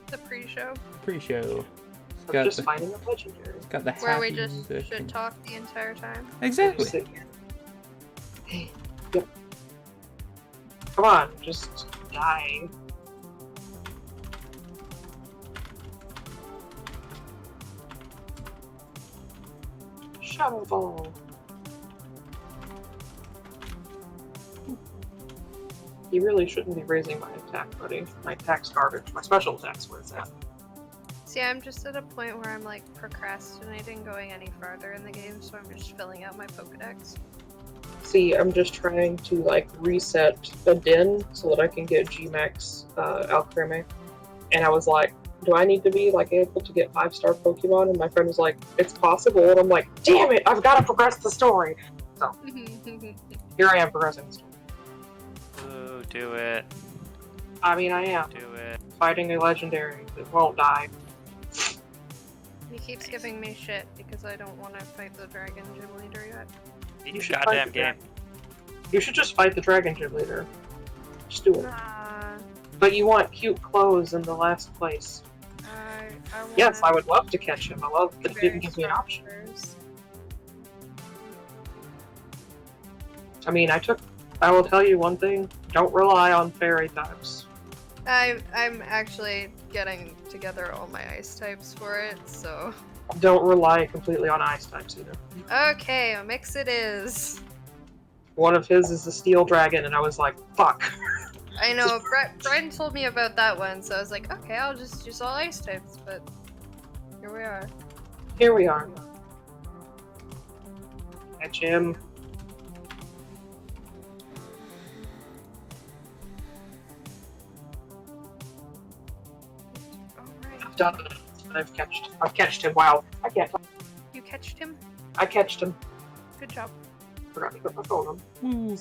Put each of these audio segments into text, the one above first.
The pre-show. Pre-show. I'm just finding a legendary. It's got the Where we happy just music should and- talk the entire time. Exactly. Sit here. Yep. Come on, just die. Shovel ball. You really shouldn't be raising my attack, buddy. My attack's garbage. My special attack's where it's at. See, I'm just at a point where I'm like procrastinating going any farther in the game, so I'm just filling out my Pokedex. See, I'm just trying to like reset a den so that I can get Gmax Alcremie. And I was like, do I need to be like able to get 5-star Pokemon? And my friend was like, it's possible. And I'm like, damn it, I've got to progress the story. So here I am progressing the story. Ooh, do it. I mean, I am Do it. fighting a legendary that won't die. He keeps giving me shit because I don't want to fight the Dragon Gym Leader yet. You should goddamn fight the game. You should just fight the Dragon Gym Leader. Just do it. Nah, But you want cute clothes in the last place. I want Yes, I would love to catch him. I love that it didn't give me an option. I mean, I will tell you one thing, don't rely on fairy types. I'm actually getting together all my ice types for it, so... Don't rely completely on ice types either. Okay, a mix it is. One of his is the steel dragon, and I was like, fuck. I know, Brian told me about that one, so I was like, okay, I'll just use all ice types, but here we are. Here we are. Catch him. Alright. I've done it. I've catched him. Wow. You catched him? I catched him. Good job. Forgot to put my phone on. Woo.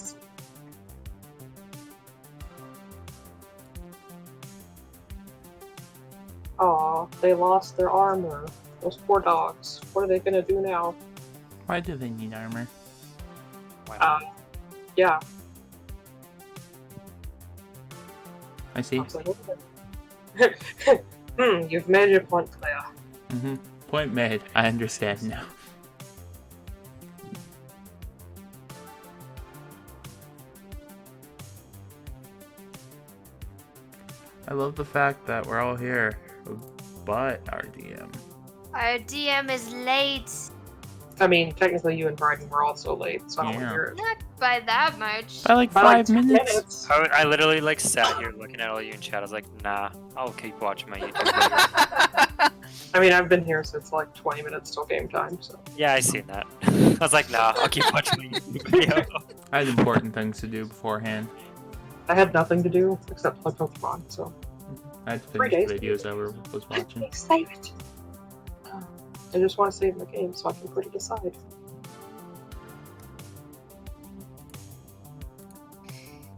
Aw, they lost their armor. Those poor dogs. What are they gonna do now? Why do they need armor? Why not? Yeah. I see. I was like, you've made your point clear. Mm-hmm. Point made. I understand now. I love the fact that we're all here, but our DM. Our DM is late. I mean, technically you and Bryden were also late, so I don't Yeah. hear it. Not by that much. By like By 5 like 2 minutes. I literally like sat here looking at all you in chat. I was like, nah, I'll keep watching my YouTube video. I mean, I've been here since like 20 minutes till game time, so. Yeah, I seen that. I was like, nah, I'll keep watching my YouTube video. I had important things to do beforehand. I had nothing to do except play Pokemon, so. I had to 3 finish days. videos I was watching. Save it! I just want to save the game so I can put it aside.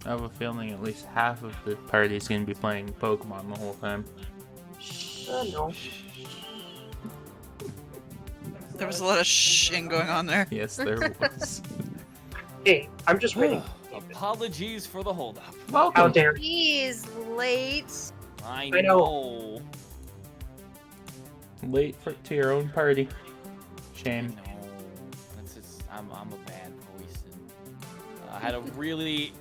I have a feeling at least half of the party's gonna be playing Pokemon the whole time. No. There was a lot of shing going on there. Yes, there was. Hey, I'm just waiting. Apologies for the holdup. How Welcome. dare you? He's late. I I know. Late to your own party. I Shame. know. That's just, I'm a bad person. I had a really,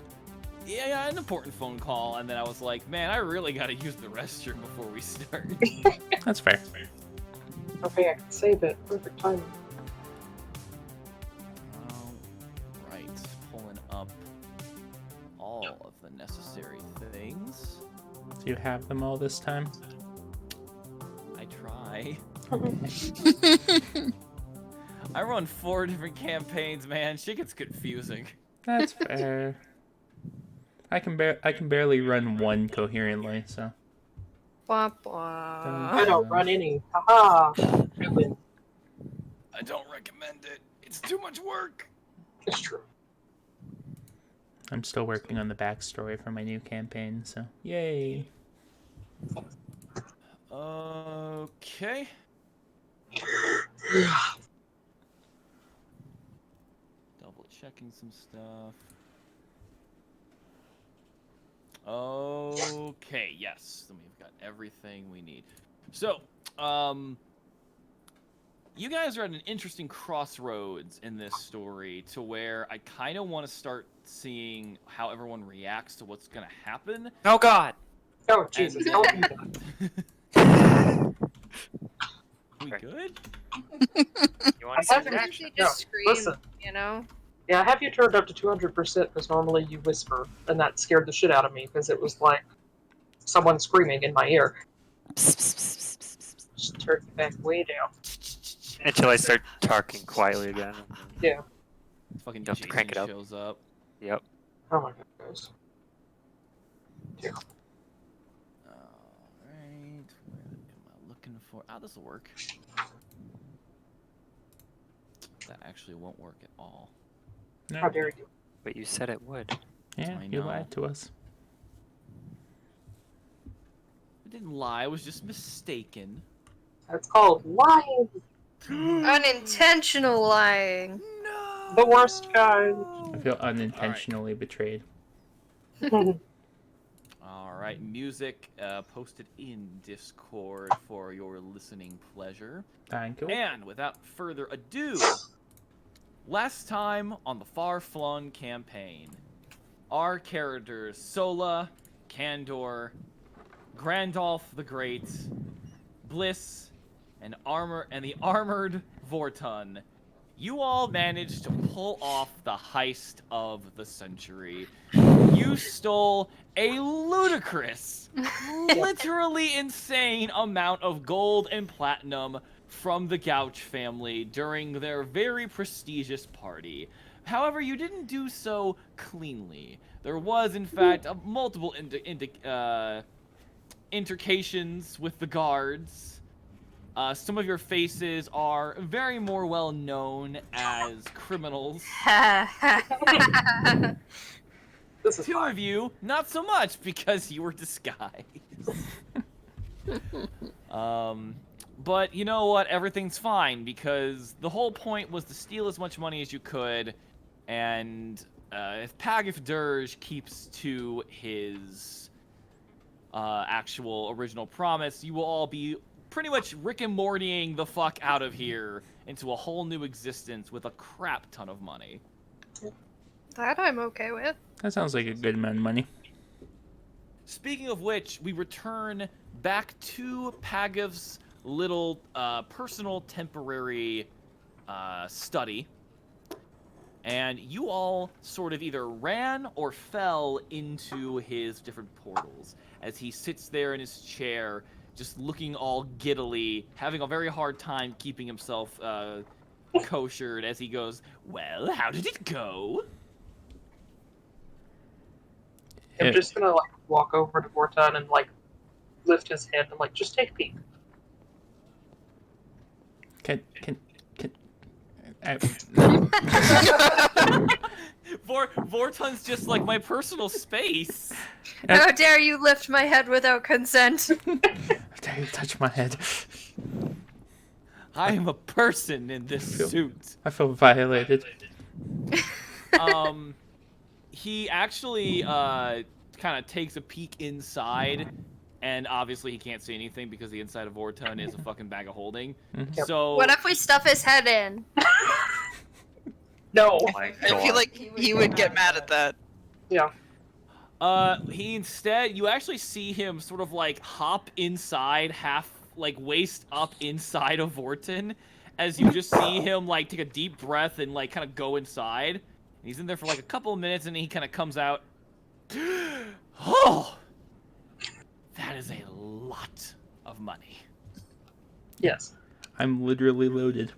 an important phone call, and then I was like, man, I really gotta use the restroom before we start. That's fair. Okay, I can save it. Perfect timing. Right, pulling up all of the necessary things. Do you have them all this time? I try. I run 4 different campaigns, man. Shit gets confusing. That's fair. I can barely run one coherently, so. Blah, blah. I don't run any. Haha! I win. I don't recommend it. It's too much work. It's true. I'm still working on the backstory for my new campaign, so yay! Okay. Double checking some stuff. Okay, yes. Then we've got everything we need. So, you guys are at an interesting crossroads in this story to where I kind of want to start seeing how everyone reacts to what's going to happen. Oh God! Oh Jesus! And Don't do then- that. We good? You want to see I the haven't- action? Usually No, just scream, listen. you know? Yeah, I have you turned up to 200% because normally you whisper, and that scared the shit out of me because it was like someone screaming in my ear. Just turn it back way down. Until I start talking quietly again. Yeah. Fucking You have to crank Jason it up. shows up. Yep. Oh my goodness. Alright, where am I looking for? Ah, this'll work. That actually won't work at all. No. How dare you? But you said it would. Yeah, I you know. lied to us. I didn't lie, I was just mistaken. That's called lying. Unintentional lying. No! The worst kind. I feel unintentionally betrayed. Alright, music posted in Discord for your listening pleasure. Thank you. And without further ado, last time on the Far Flung campaign, our characters Sola, Candor, Grandolph the Great, Bliss, and the armored Vorton, you all managed to pull off the heist of the century. You stole a ludicrous, literally insane amount of gold and platinum from the Gouch family during their very prestigious party. However, you didn't do so cleanly. There was, in fact, multiple intercations with the guards. Some of your faces are very more well known as criminals. This is Two fine. of you, not so much, because you were disguised. But you know what? Everything's fine, because the whole point was to steal as much money as you could, and if Pagif Dirge keeps to his actual original promise, you will all be pretty much Rick and Mortying the fuck out of here into a whole new existence with a crap ton of money. That I'm okay with. That sounds like a good amount of money. Speaking of which, we return back to Pagiv's little personal temporary study. And you all sort of either ran or fell into his different portals as he sits there in his chair, just looking all giddily, having a very hard time keeping himself koshered as he goes, "Well, how did it go?" I'm just gonna like walk over to Vorton and like lift his head and like just take a peek. Can Vorton's just like my personal space. How dare you lift my head without consent? How dare you touch my head? I am a person in this suit. I feel violated. He actually kind of takes a peek inside, and obviously he can't see anything because the inside of Vorton is a fucking bag of holding. Mhm. So What if we stuff his head in? No. Oh my I feel God. like he would get mad at that. Yeah. he instead, you actually see him sort of like hop inside, half like waist up inside of Vorton, as you just see him like take a deep breath and like kind of go inside. And he's in there for like a couple of minutes, and he kind of comes out. Oh, that is a lot of money. Yes. I'm literally loaded.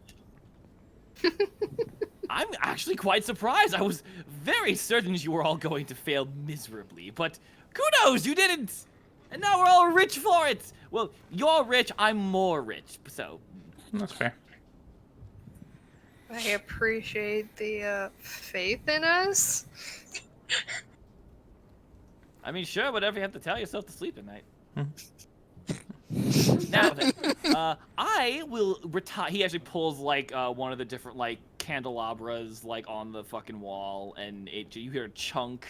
I'm actually quite surprised. I was very certain you were all going to fail miserably, but kudos, you didn't. And now we're all rich for it. Well, you're rich, I'm more rich, so. That's fair. I appreciate the faith in us. I mean, sure, whatever you have to tell yourself to sleep at night. Hmm. Now then, I will retire. He actually pulls like one of the different like candelabras like on the fucking wall, and you hear a chunk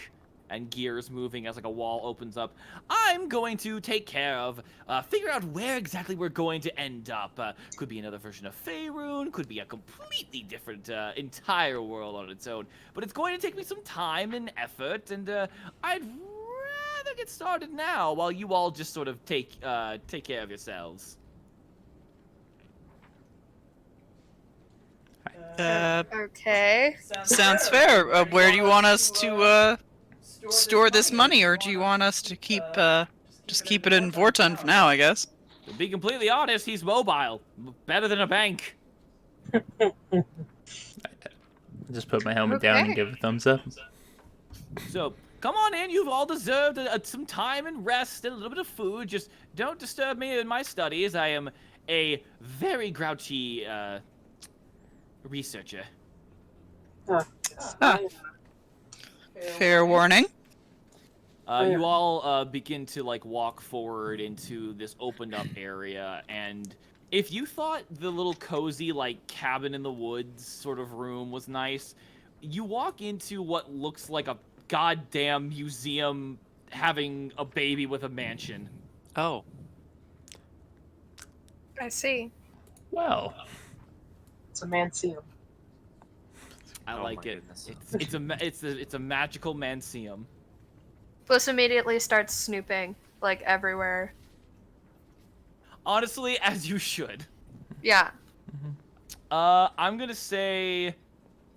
and gears moving as like a wall opens up. I'm going to take care of, figure out where exactly we're going to end up. Could be another version of Faerun, could be a completely different, entire world on its own. But it's going to take me some time and effort, and I'd rather get started now while you all just sort of take care of yourselves. Okay. Sounds fair. Where do you want us to store this money, or do you want us to keep just keep it in Vorton for now? I guess. To be completely honest, he's mobile, better than a bank. I just put my helmet down and Okay. give a thumbs up. So come on in. You've all deserved some time and rest and a little bit of food. Just don't disturb me in my studies. I am a very grouchy researcher. Ah. Fair warning. You all begin to like walk forward into this opened up area, and if you thought the little cozy like cabin in the woods sort of room was nice, you walk into what looks like a goddamn museum having a baby with a mansion. Oh, I see. Well, It's a manseum. I Oh like my it. goodness. It's a magical manseum. Bliss immediately starts snooping, like, everywhere. Honestly, as you should. Yeah. I'm gonna say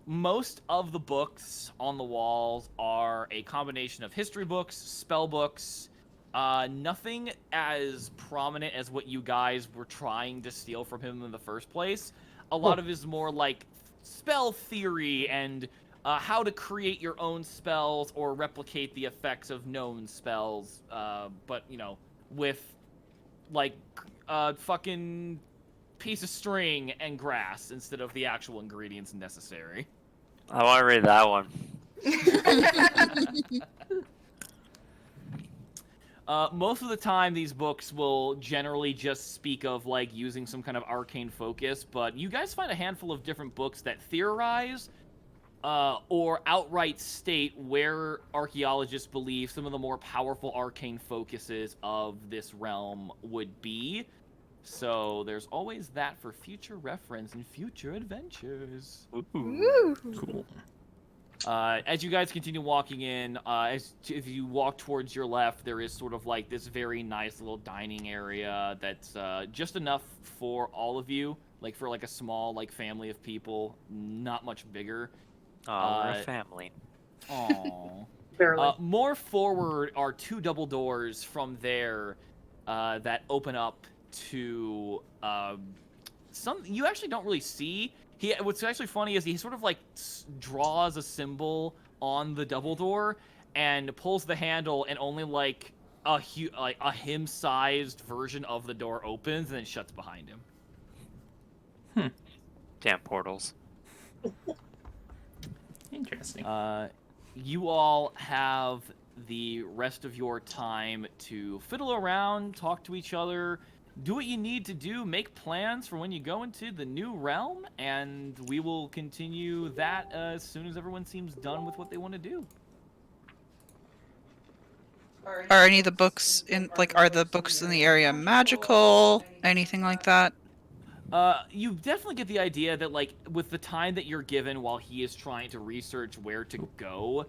most of the books on the walls are a combination of history books, spell books, nothing as prominent as what you guys were trying to steal from him in the first place. A lot of it is more like spell theory and how to create your own spells or replicate the effects of known spells, but, you know, with, like, fucking piece of string and grass instead of the actual ingredients necessary. I want to read that one. Most of the time, these books will generally just speak of, like, using some kind of arcane focus, but you guys find a handful of different books that theorize or outright state where archaeologists believe some of the more powerful arcane focuses of this realm would be. So there's always that for future reference and future adventures. Ooh. cool. As you guys continue walking in, if you walk towards your left, there is sort of like this very nice little dining area that's just enough for all of you, like for like a small like family of people, not much bigger. Oh, we're a family. Aww. Barely. More forward are two double doors from there that open up to some you actually don't really see. What's actually funny is he sort of like draws a symbol on the double door and pulls the handle, and only like a him-sized version of the door opens and then shuts behind him. Damn portals. Interesting. You all have the rest of your time to fiddle around, talk to each other, do what you need to do, make plans for when you go into the new realm, and we will continue that as soon as everyone seems done with what they want to do. Are any of the books are the books in the area magical? Anything like that? You definitely get the idea that, like, with the time that you're given while he is trying to research where to go,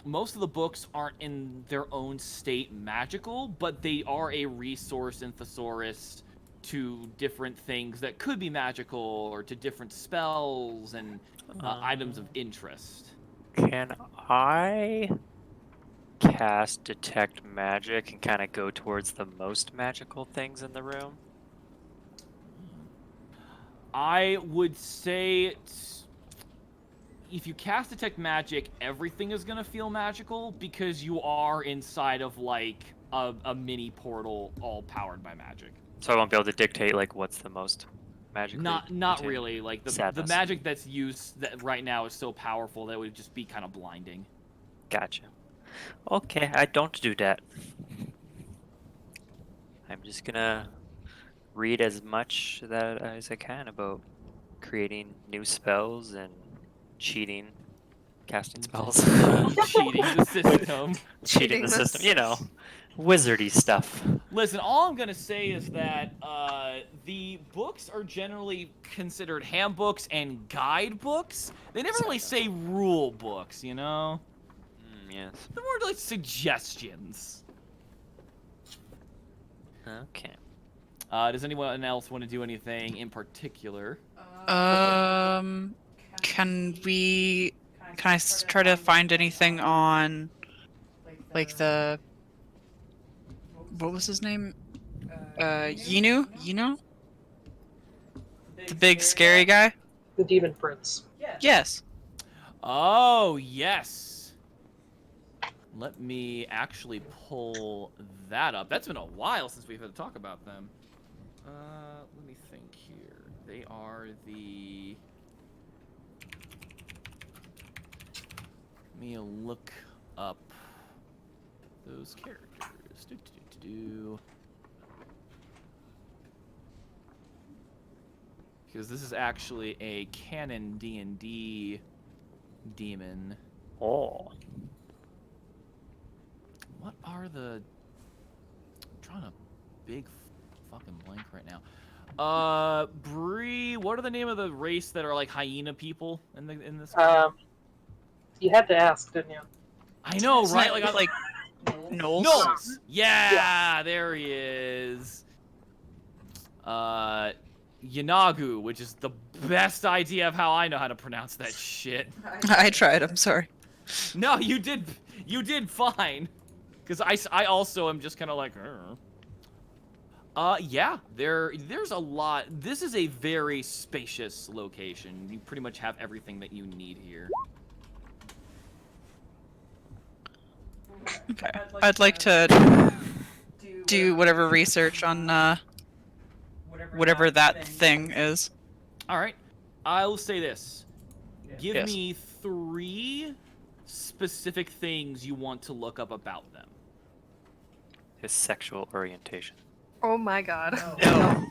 most of the books aren't in their own state magical, but they are a resource and thesaurus to different things that could be magical or to different spells and items of interest. Can I cast detect magic and kind of go towards the most magical things in the room? I would say if you cast detect magic, everything is gonna feel magical because you are inside of like a mini portal all powered by magic. So I won't be able to dictate like what's the most magical. Not really. Like the Sadness. magic that's used that right now is so powerful that it would just be kind of blinding. Gotcha. Okay, I don't do that. I'm just gonna read as much as I can about creating new spells and cheating casting spells. Cheating the system. Cheating the system, you know. Wizardy stuff. Listen, all I'm gonna say is that the books are generally considered handbooks and guidebooks. They never really say rule books, you know? Yes. They're more like suggestions. Okay. Does anyone else want to do anything in particular? Can I try to find anything on, like the, what was his name? Yinu? Yino? The big scary guy? The Demon Prince. Yes. Oh, yes. Let me actually pull that up. That's been a while since we've had to talk about them. Let me think here. They are the... Let me look up those characters. Because this is actually a canon D&D demon. Oh. What are the... I'm drawing a big fucking blank right now. Bree, what are the name of the race that are like hyena people in this game? You had to ask, didn't you? I know, Isn't right? it Like, like Knowles? Knowles! Yeah, there he is. Yanagu, which is the best idea of how I know how to pronounce that shit. I tried, I'm sorry. No, you did fine. Because I also am just kind of like, yeah, there's a lot. This is a very spacious location. You pretty much have everything that you need here. Okay. I'd like to do whatever research on whatever that thing is. All right, I'll say this. Give Yes. me 3 specific things you want to look up about them. His sexual orientation. Oh my god. No.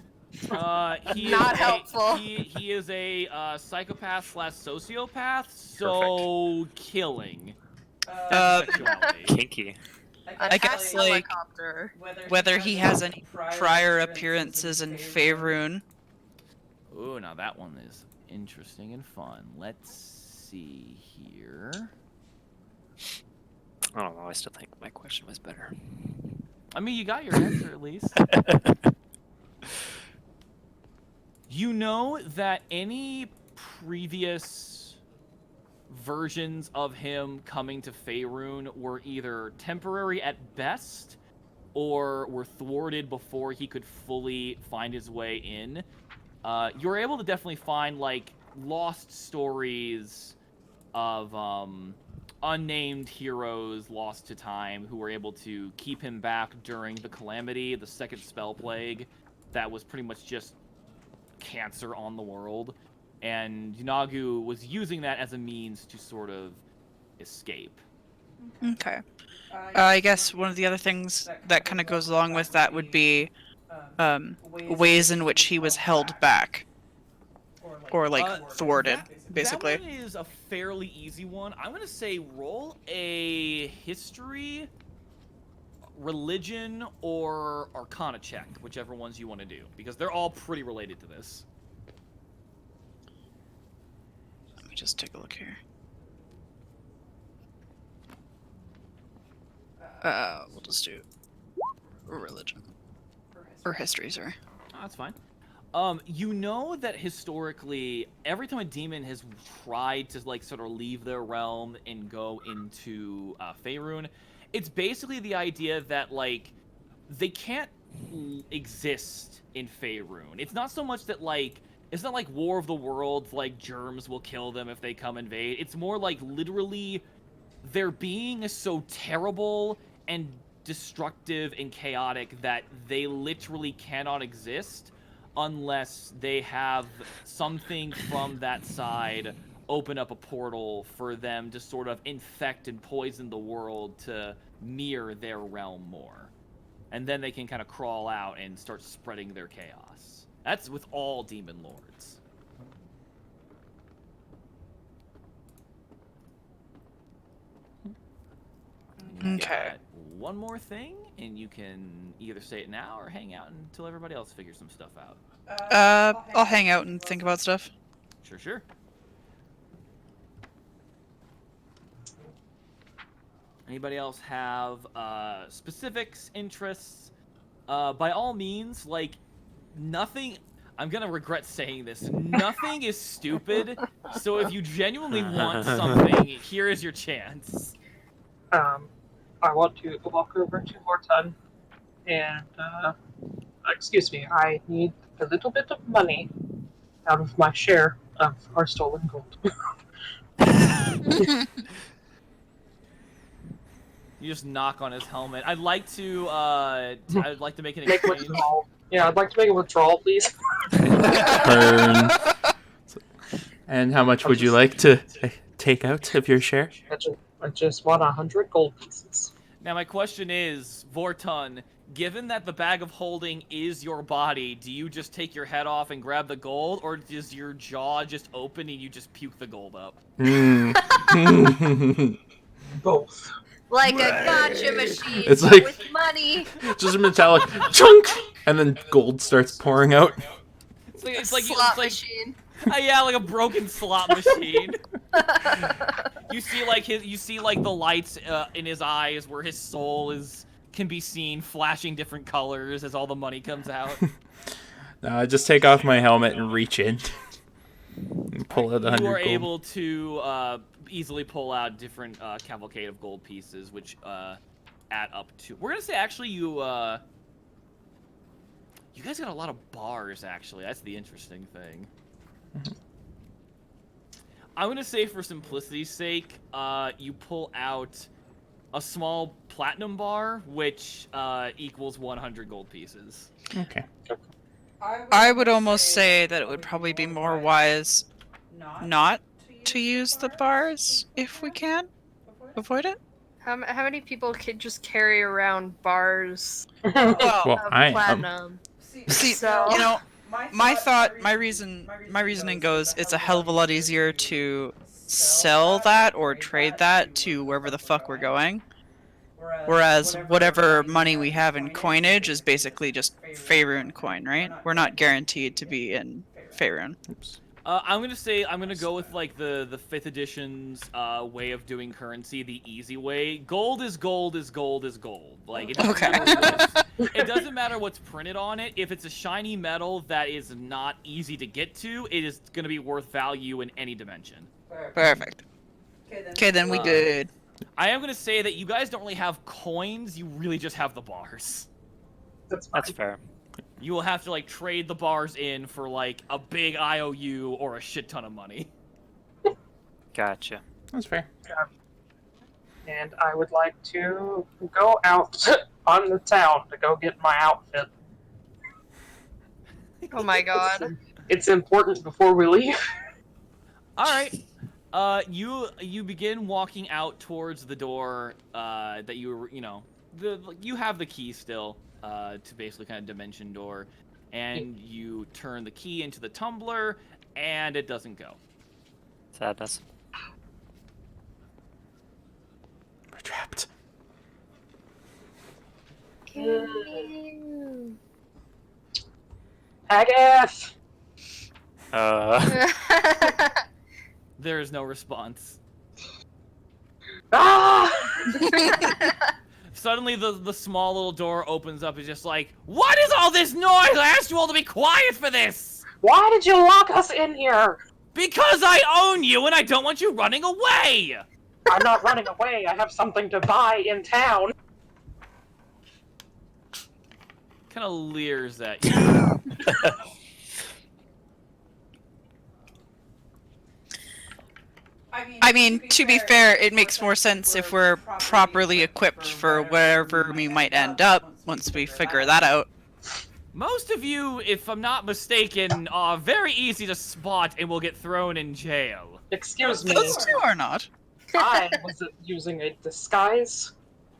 He Not is helpful. He is a psychopath/sociopath, so killing. Sexuality. Kinky. I guess, like, helicopter. whether he has any prior appearances in Faerun. Ooh, now that one is interesting and fun. Let's see here. I don't know, I still think my question was better. I mean, you got your answer at least. You know that any previous versions of him coming to Faerun were either temporary at best or were thwarted before he could fully find his way in. You're able to definitely find, like, lost stories of unnamed heroes lost to time who were able to keep him back during the Calamity, the second spell plague that was pretty much just cancer on the world. And Yunagu was using that as a means to sort of escape. Okay. I guess one of the other things that kind of goes along with that would be ways in which he was held back. Or, like, thwarted, basically. That one is a fairly easy one. I'm going to say roll a history, religion, or arcana check, whichever ones you want to do, because they're all pretty related to this. Let me just take a look here. We'll just do religion. Or history, sorry. Oh, that's fine. You know that historically, every time a demon has tried to, like, sort of leave their realm and go into Faerun, it's basically the idea that, like, they can't exist in Faerun. It's not so much that, like, it's not like War of the Worlds, like, germs will kill them if they come invade. It's more like, literally, their being is so terrible and destructive and chaotic that they literally cannot exist unless they have something from that side open up a portal for them to sort of infect and poison the world to mirror their realm more. And then they can kind of crawl out and start spreading their chaos. That's with all demon lords. Okay. got one more thing, and you can either say it now or hang out until everybody else figures some stuff out. I'll hang out and think about stuff. Sure. Anybody else have specifics, interests? By all means, like, nothing... I'm gonna regret saying this. Nothing is stupid, so if you genuinely want something, here is your chance. I want to walk over to Horton and, excuse me, I need a little bit of money out of my share of our stolen gold. You just knock on his helmet. I'd like to make an Make exchange. withdrawal. Yeah, I'd like to make a withdrawal, please. Turn. And how much would you like to take out of your share? I just want 100 gold pieces. Now my question is, Vorton, given that the bag of holding is your body, do you just take your head off and grab the gold, or does your jaw just open and you just puke the gold up? Both. Like a gotcha machine It's like- with money. Just a metallic chunk, and then gold starts pouring out. It's like Slot machine. yeah, like a broken slot machine. You see like the lights in his eyes where his soul can be seen flashing different colors as all the money comes out. I just take off my helmet and reach in and pull out 100 You are gold. able to easily pull out different cavalcade of gold pieces, which add up to. We're gonna say actually you guys got a lot of bars. Actually, that's the interesting thing. I'm gonna say for simplicity's sake, you pull out a small platinum bar, which equals 100 gold pieces. Okay. I would almost say that it would probably be more wise not to use the bars if we can avoid it. How many people could just carry around bars Well, Well, of I am. platinum? see, So- you know, my reasoning goes, it's a hell of a lot easier to sell that or trade that to wherever the fuck we're going. Whereas whatever money we have in coinage is basically just Faerun coin, right? We're not guaranteed to be in Faerun. Oops. I'm gonna go with like the 5th edition's way of doing currency, the easy way. Gold is gold is gold is gold. Like it doesn't matter what's printed on it. If it's a shiny metal that is not easy to get to, it is gonna be worth value in any dimension. Perfect. Okay, then we good. I am gonna say that you guys don't really have coins. You really just have the bars. That's fair. You will have to like trade the bars in for like a big IOU or a shit ton of money. Gotcha. That's fair. And I would like to go out on the town to go get my outfit. Oh my god. It's important before we leave. All right. You begin walking out towards the door that you have the key still to basically kind of dimension door, and you turn the key into the tumbler, and it doesn't go. Sadness. We're trapped. Agatha! There is no response. Ah! Suddenly, the small little door opens up. It's just like, what is all this noise? I asked you all to be quiet for this! Why did you lock us in here? Because I own you and I don't want you running away! I'm not running away. I have something to buy in town. Kind of leers at you. I mean, to be fair, it makes more sense if we're properly equipped for wherever we might end up once we figure that out. Most of you, if I'm not mistaken, are very easy to spot and will get thrown in jail. Excuse me. Those two are not. I was using a disguise.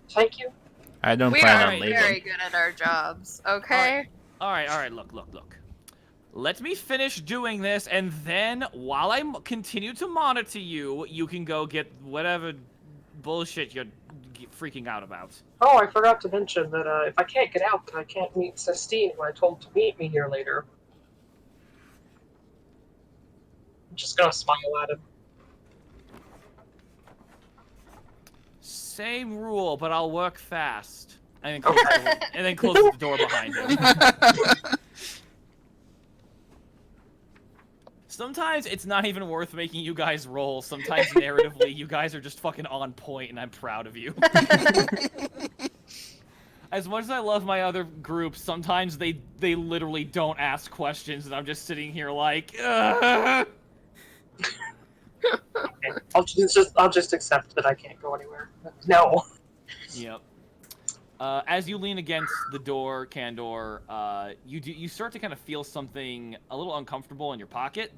Thank you. I don't We plan are on leaving. very good at our jobs, okay? Alright, look. Let me finish doing this, and then, while I continue to monitor you, you can go get whatever bullshit you're freaking out about? Oh, I forgot to mention that if I can't get out, then I can't meet Sistine, who I told to meet me here later. I'm just gonna smile at him. Same rule, but I'll work fast. And then closes the door behind him. Sometimes it's not even worth making you guys roll. Sometimes narratively, you guys are just fucking on point, and I'm proud of you. As much as I love my other groups, sometimes they literally don't ask questions, and I'm just sitting here like, ugh. Okay. I'll just accept that I can't go anywhere. No. Yep. As you lean against the door, Candor, you start to kind of feel something a little uncomfortable in your pocket,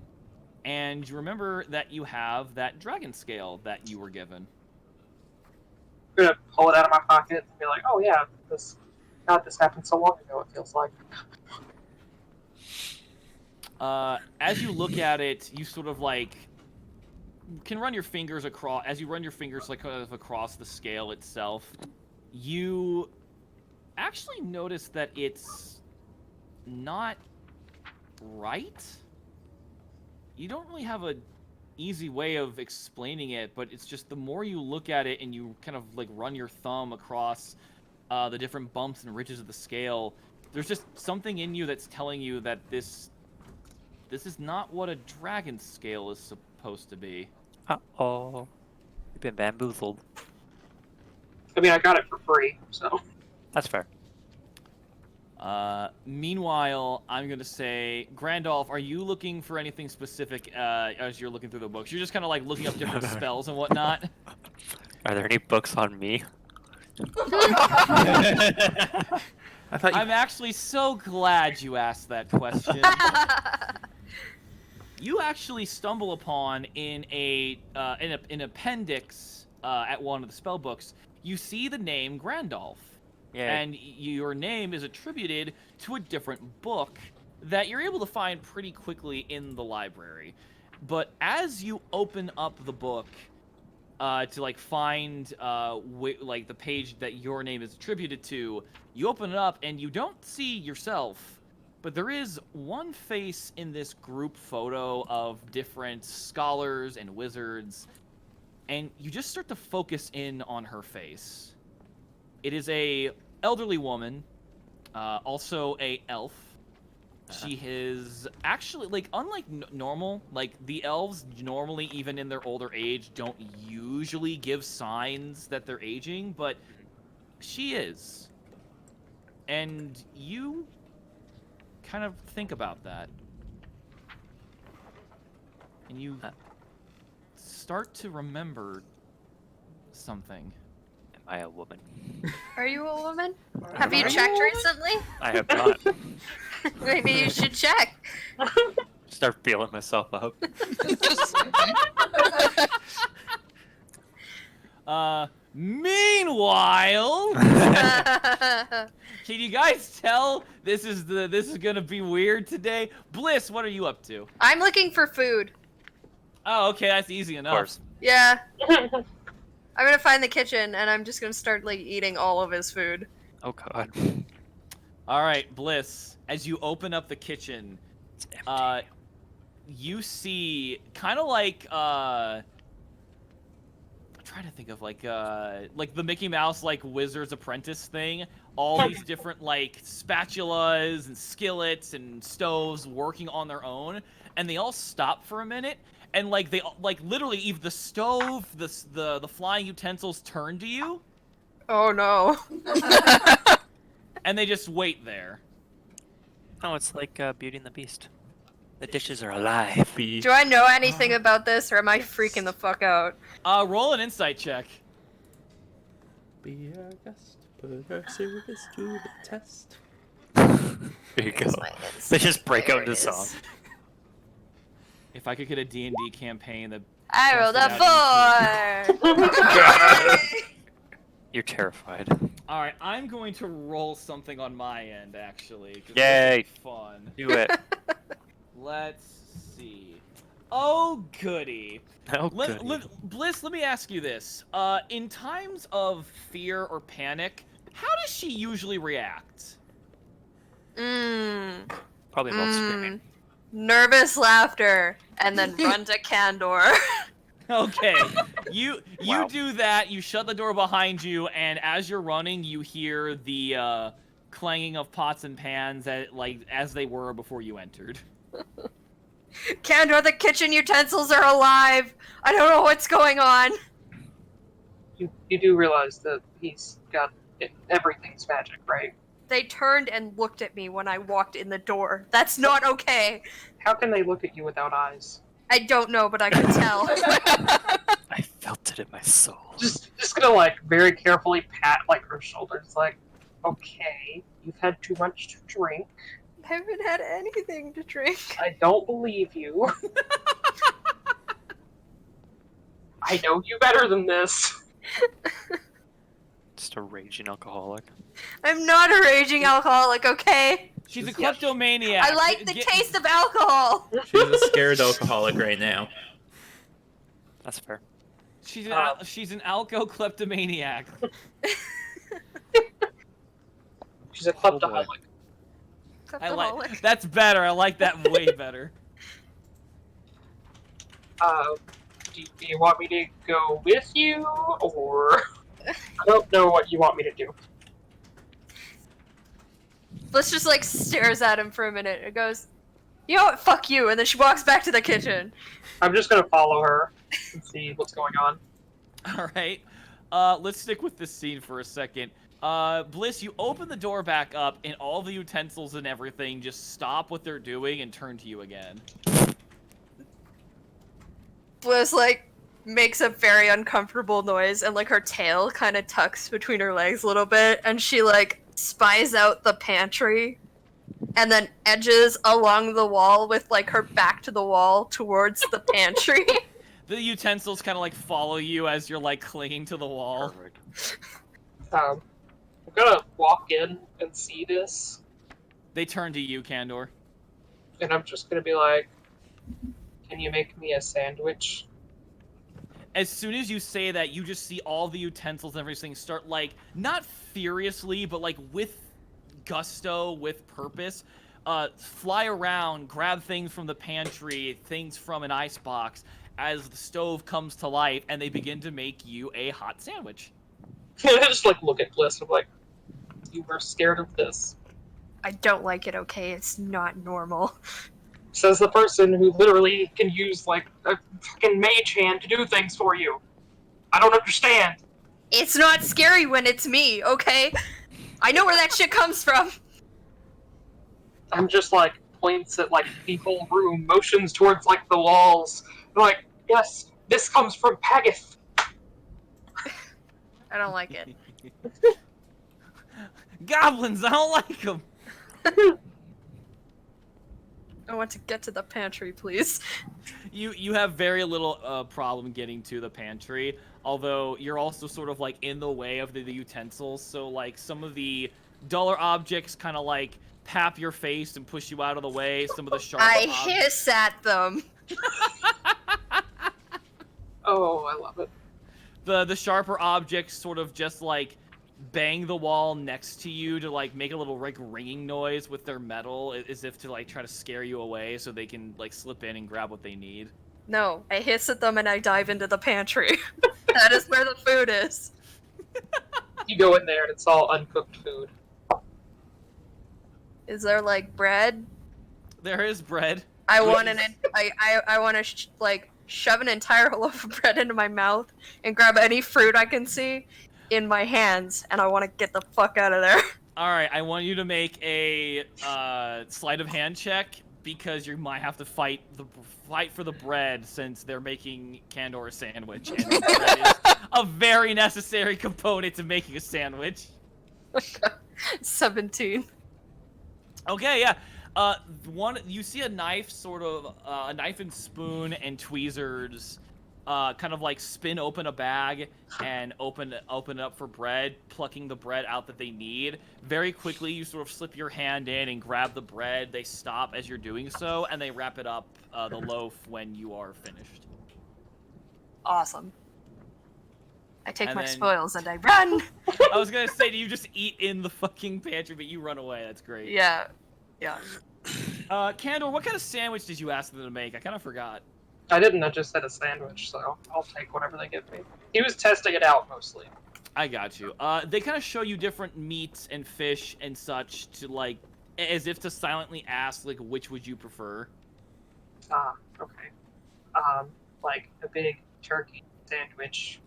and you remember that you have that dragon scale that you were given. I'm gonna pull it out of my pocket and be like, oh yeah, this happened so long ago, it feels like. As you look at it, you sort of like can run your fingers across. As you run your fingers like kind of across the scale itself, you actually notice that it's not right. You don't really have a easy way of explaining it, but it's just the more you look at it and you kind of like run your thumb across the different bumps and ridges of the scale, there's just something in you that's telling you that this is not what a dragon scale is supposed to be. Uh-oh. You've been bamboozled. I mean, I got it for free, so. That's fair. Meanwhile, I'm gonna say, Grandolph, are you looking for anything specific as you're looking through the books? You're just kind of like looking up different spells and whatnot. Are there any books on me? I thought you... I'm actually so glad you asked that question. You actually stumble upon in an appendix at one of the spell books. You see the name Grandolph. Yeah. And your name is attributed to a different book that you're able to find pretty quickly in the library. But as you open up the book to like find like the page that your name is attributed to, you open it up and you don't see yourself, but there is one face in this group photo of different scholars and wizards, and you just start to focus in on her face. It is a elderly woman, also a elf. She is actually, like, unlike normal, like, the elves normally, even in their older age, don't usually give signs that they're aging, but she is. And you kind of think about that. And you start to remember something. Am I a woman? Are you a woman? Have you checked recently? I have not. Maybe you should check. Start feeling myself up. Meanwhile, can you guys tell this is gonna be weird today? Bliss, what are you up to? I'm looking for food. Oh, okay, that's easy Of enough. course. Yeah. I'm gonna find the kitchen and I'm just gonna start like eating all of his food. Oh god. All right, Bliss. As you open up the kitchen, It's empty. you see kind of like I'm trying to think of like the Mickey Mouse like Wizard's Apprentice thing. All these different like spatulas and skillets and stoves working on their own, and they all stop for a minute. And like they like literally, even the stove, the flying utensils turn to you, Oh no. and they just wait there. Oh, it's like Beauty and the Beast. The dishes are alive. Do I know anything about this or am I freaking the fuck out? Roll an insight check. Be our guest, put our service to the test. There you go. Where's my They just break There out into it is. song. If I could get a D&D campaign that I rolled busted a 4. You're terrified. All right, I'm going to roll something on my end, actually. 'Cause Yay. this is fun. Do it. Let's see. Oh, goody. Oh, goody. Bliss, let me ask you this. In times of fear or panic, how does she usually react? Probably both screaming. Nervous laughter, and then run to Candor. Okay, you Wow. do that. You shut the door behind you, and as you're running, you hear the clanging of pots and pans as they were before you entered. Candor, the kitchen utensils are alive. I don't know what's going on. You do realize that he's got everything's magic, right? They turned and looked at me when I walked in the door. That's not okay. How can they look at you without eyes? I don't know, but I could tell. I felt it in my soul. Just gonna like very carefully pat like her shoulders, like, okay, you've had too much to drink. I haven't had anything to drink. I don't believe you. I know you better than this. Just a raging alcoholic. I'm not a raging alcoholic, okay? She's a kleptomaniac. I like the taste of alcohol. She's a scared alcoholic right now. That's fair. She's an alco kleptomaniac. She's a Oh, boy. kleptoholic. Alcoholic. That's better. I like that way better. Do you want me to go with you, or I don't know what you want me to do. Bliss just like stares at him for a minute and goes, you know what, fuck you, and then she walks back to the kitchen. I'm just gonna follow her and see what's going on. All right. Let's stick with this scene for a second. Bliss, you open the door back up, and all the utensils and everything just stop what they're doing and turn to you again. Bliss like makes a very uncomfortable noise, and like her tail kind of tucks between her legs a little bit, and she like spies out the pantry and then edges along the wall with like her back to the wall towards the pantry. The utensils kind of like follow you as you're like clinging to the wall. Perfect. I'm gonna walk in and see this, They turn to you, Candor. and I'm just gonna be like, can you make me a sandwich? As soon as you say that, you just see all the utensils and everything start, like, not furiously, but, like, with gusto, with purpose, fly around, grab things from the pantry, things from an icebox, as the stove comes to life, and they begin to make you a hot sandwich. I just like look at Bliss and I'm like, you were scared of this. I don't like it, okay? It's not normal. Says the person who literally can use like a fucking mage hand to do things for you. I don't understand. It's not scary when it's me, okay? I know where that shit comes from. I'm just like points at like the whole room, motions towards like the walls. Like, yes, this comes from Pagath. I don't like it. Goblins, I don't like them. I want to get to the pantry, please. You have very little problem getting to the pantry, although you're also sort of like in the way of the utensils, so like some of the duller objects kind of like pap your face and push you out of the way. Some of the sharper I hiss at them. Oh, I love it. the sharper objects sort of just like bang the wall next to you to like make a little like ringing noise with their metal as if to like try to scare you away so they can like slip in and grab what they need. No, I hiss at them and I dive into the pantry. That is where the food is. You go in there and it's all uncooked food. Is there like bread? There is bread. I Which want is- I want to like shove an entire loaf of bread into my mouth and grab any fruit I can see in my hands, and I want to get the fuck out of there. All right, I want you to make a sleight of hand check because you might have to fight for the bread since they're making Candor a sandwich, and bread is a very necessary component to making a sandwich. 17. Okay, yeah. You see a knife, sort of a knife and spoon and tweezers kind of like spin open a bag and open it up for bread, plucking the bread out that they need. Very quickly, you sort of slip your hand in and grab the bread. They stop as you're doing so, and they wrap it up the loaf when you are finished. Awesome. I take And my then- spoils and I run. I was gonna say, do you just eat in the fucking pantry, but you run away? That's great. Yeah. Yeah. Candor, what kind of sandwich did you ask them to make? I kind of forgot. I didn't. I just said a sandwich, so I'll take whatever they give me. He was testing it out mostly. I got you. They kind of show you different meats and fish and such to like, as if to silently ask like, which would you prefer? Ah, okay. Like a big turkey sandwich.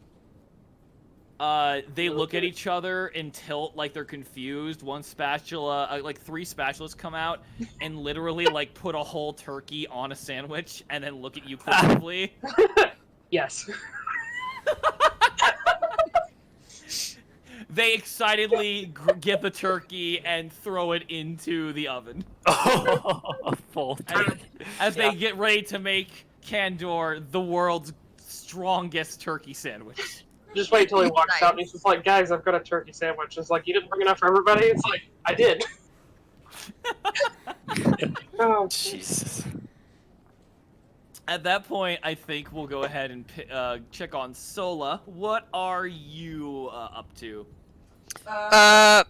They look at each other and tilt like they're confused. One spatula, like 3 spatulas come out and literally like put a whole turkey on a sandwich and then look at you critically. Yes. They excitedly get the turkey and throw it into the oven. A full As they get ready to make Candor the world's strongest turkey sandwich. Just wait till he walks Nice. out and he's just like, guys, I've got a turkey sandwich. It's like, you didn't bring enough for everybody? It's like, I did. Oh, Jesus. At that point, I think we'll go ahead and check on Sola. What are you up to? Well,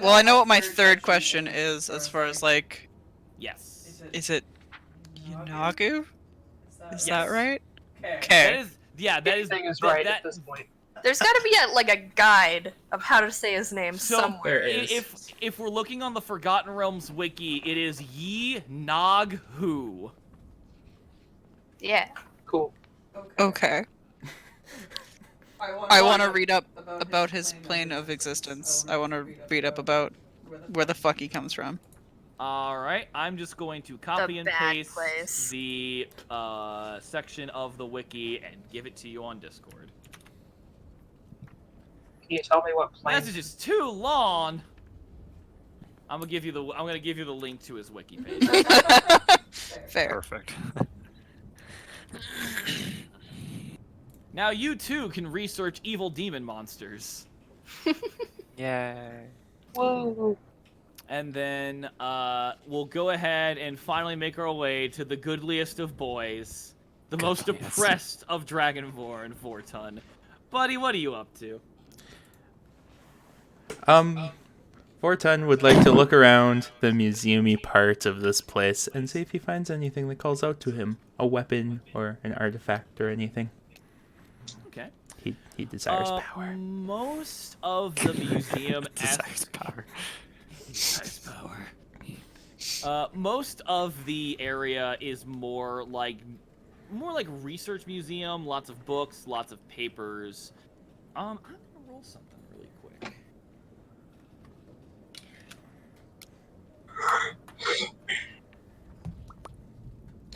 I know what my third question is as far as like, Yes. is it Yunagu? Is that Yes. right? That Okay. is, yeah, that is, anything is that- right that- at this point. There's got to be a guide of how to say his name So, somewhere. There is. if we're looking on the Forgotten Realms wiki, it is Yi Nog Hu. Yeah. Cool. Okay. I want to read up about his plane of existence. I want to read up about where the fuck he comes from. Alright, I'm just going to copy and bad paste place. the section of the wiki and give it to you on Discord. Can you tell me what The plane? message is too long. I'm gonna give you the link to his wiki page. Fair. Perfect. Now you too can research evil demon monsters. Yay. Whoa. And then we'll go ahead and finally make our way to the goodliest of boys, the most Goodliest. oppressed of Dragonborn, Vorton. Buddy, what are you up to? Vorton would like to look around the museum-y part of this place and see if he finds anything that calls out to him. A weapon or an artifact or anything. Okay. He desires power. Most of the museum Desires power. Desires power. Most of the area is more like research museum, lots of books, lots of papers. I'm gonna roll something really quick.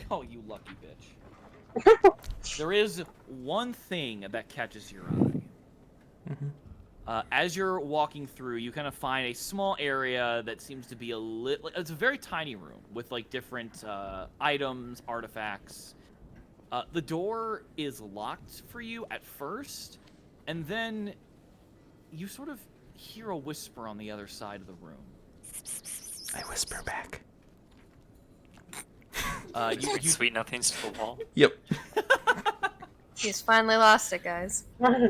Oh, you lucky bitch. There is one thing that catches your eye. As you're walking through, you kind of find a small area that seems to be it's a very tiny room with like different items, artifacts. The door is locked for you at first, and then you sort of hear a whisper on the other side of the room. I whisper back. You Sweet nothings to the wall. Yep. He's finally lost it, guys. I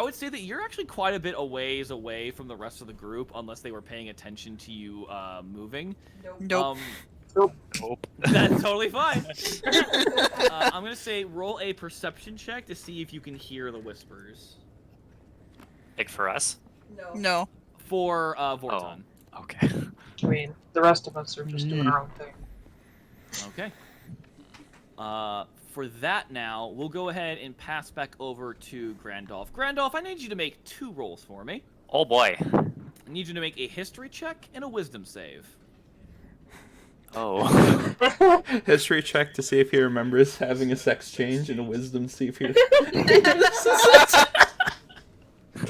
would say that you're actually quite a bit away from the rest of the group, unless they were paying attention to you moving. Nope. Nope. That's totally fine. I'm gonna say roll a perception check to see if you can hear the whispers. Like for us? No. For Vorton. Okay. I mean, the rest of us are just doing our own thing. Okay. For that now, we'll go ahead and pass back over to Grandolph. Grandolph, I need you to make 2 rolls for me. Oh boy. I need you to make a history check and a wisdom save. Oh. History check to see if he remembers having a sex change, and a wisdom to see if he.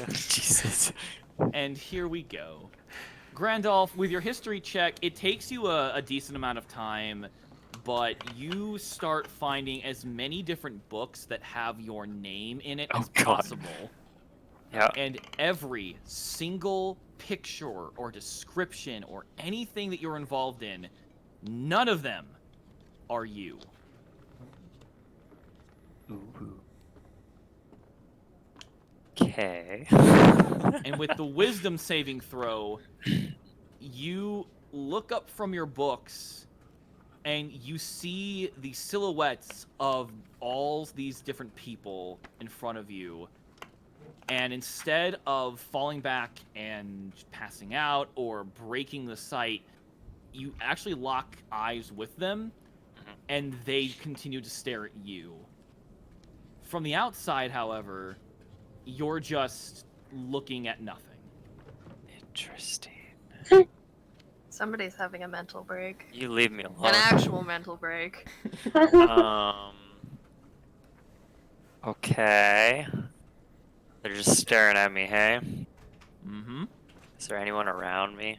Jesus. And here we go. Grandolph, with your history check, it takes you a decent amount of time but you start finding as many different books that have your name in it Oh, as God. possible. Yeah. And every single picture or description or anything that you're involved in, none of them are you. Ooh. Okay. And with the wisdom saving throw, you look up from your books and you see the silhouettes of all these different people in front of you. And instead of falling back and passing out or breaking the sight, you actually lock eyes with them, and they continue to stare at you. From the outside, however, you're just looking at nothing. Interesting. Somebody's having a mental break. You leave me alone. An actual mental break. Okay. They're just staring at me, hey? Mm-hmm. Is there anyone around me?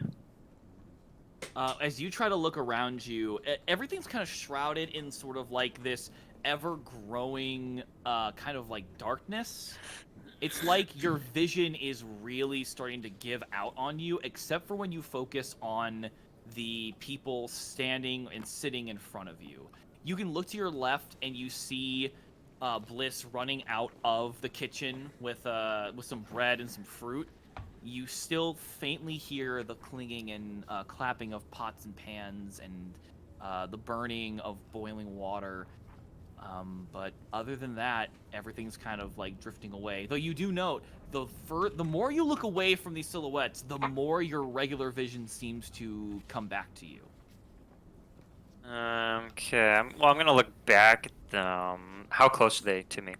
As you try to look around you, everything's kind of shrouded in sort of like this ever-growing kind of like darkness. It's like your vision is really starting to give out on you, except for when you focus on the people standing and sitting in front of you. You can look to your left and you see Bliss running out of the kitchen with some bread and some fruit. You still faintly hear the clinging and clapping of pots and pans and the burning of boiling water. But other than that, everything's kind of like drifting away. Though you do note, the more you look away from these silhouettes, the more your regular vision seems to come back to you. Okay. Well, I'm gonna look back at them. How close are they to me?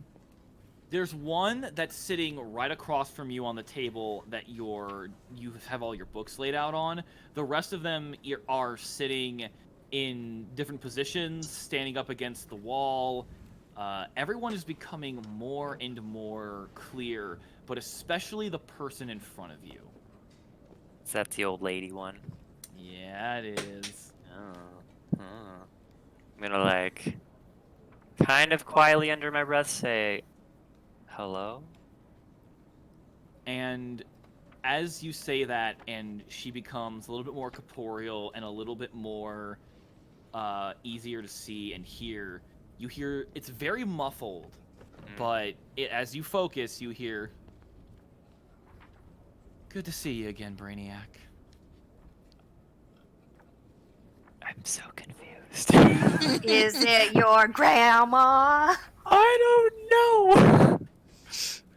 There's one that's sitting right across from you on the table that you have all your books laid out on. The rest of them are sitting in different positions, standing up against the wall. Everyone is becoming more and more clear, but especially the person in front of you. Is that the old lady one? Yeah, it is. Oh. I'm gonna like kind of quietly under my breath say hello. And as you say that, and she becomes a little bit more corporeal and a little bit more easier to see and hear, you hear it's very muffled, but as you focus, you hear, "Good to see you again, Brainiac." I'm so confused. Is it your grandma? I don't know.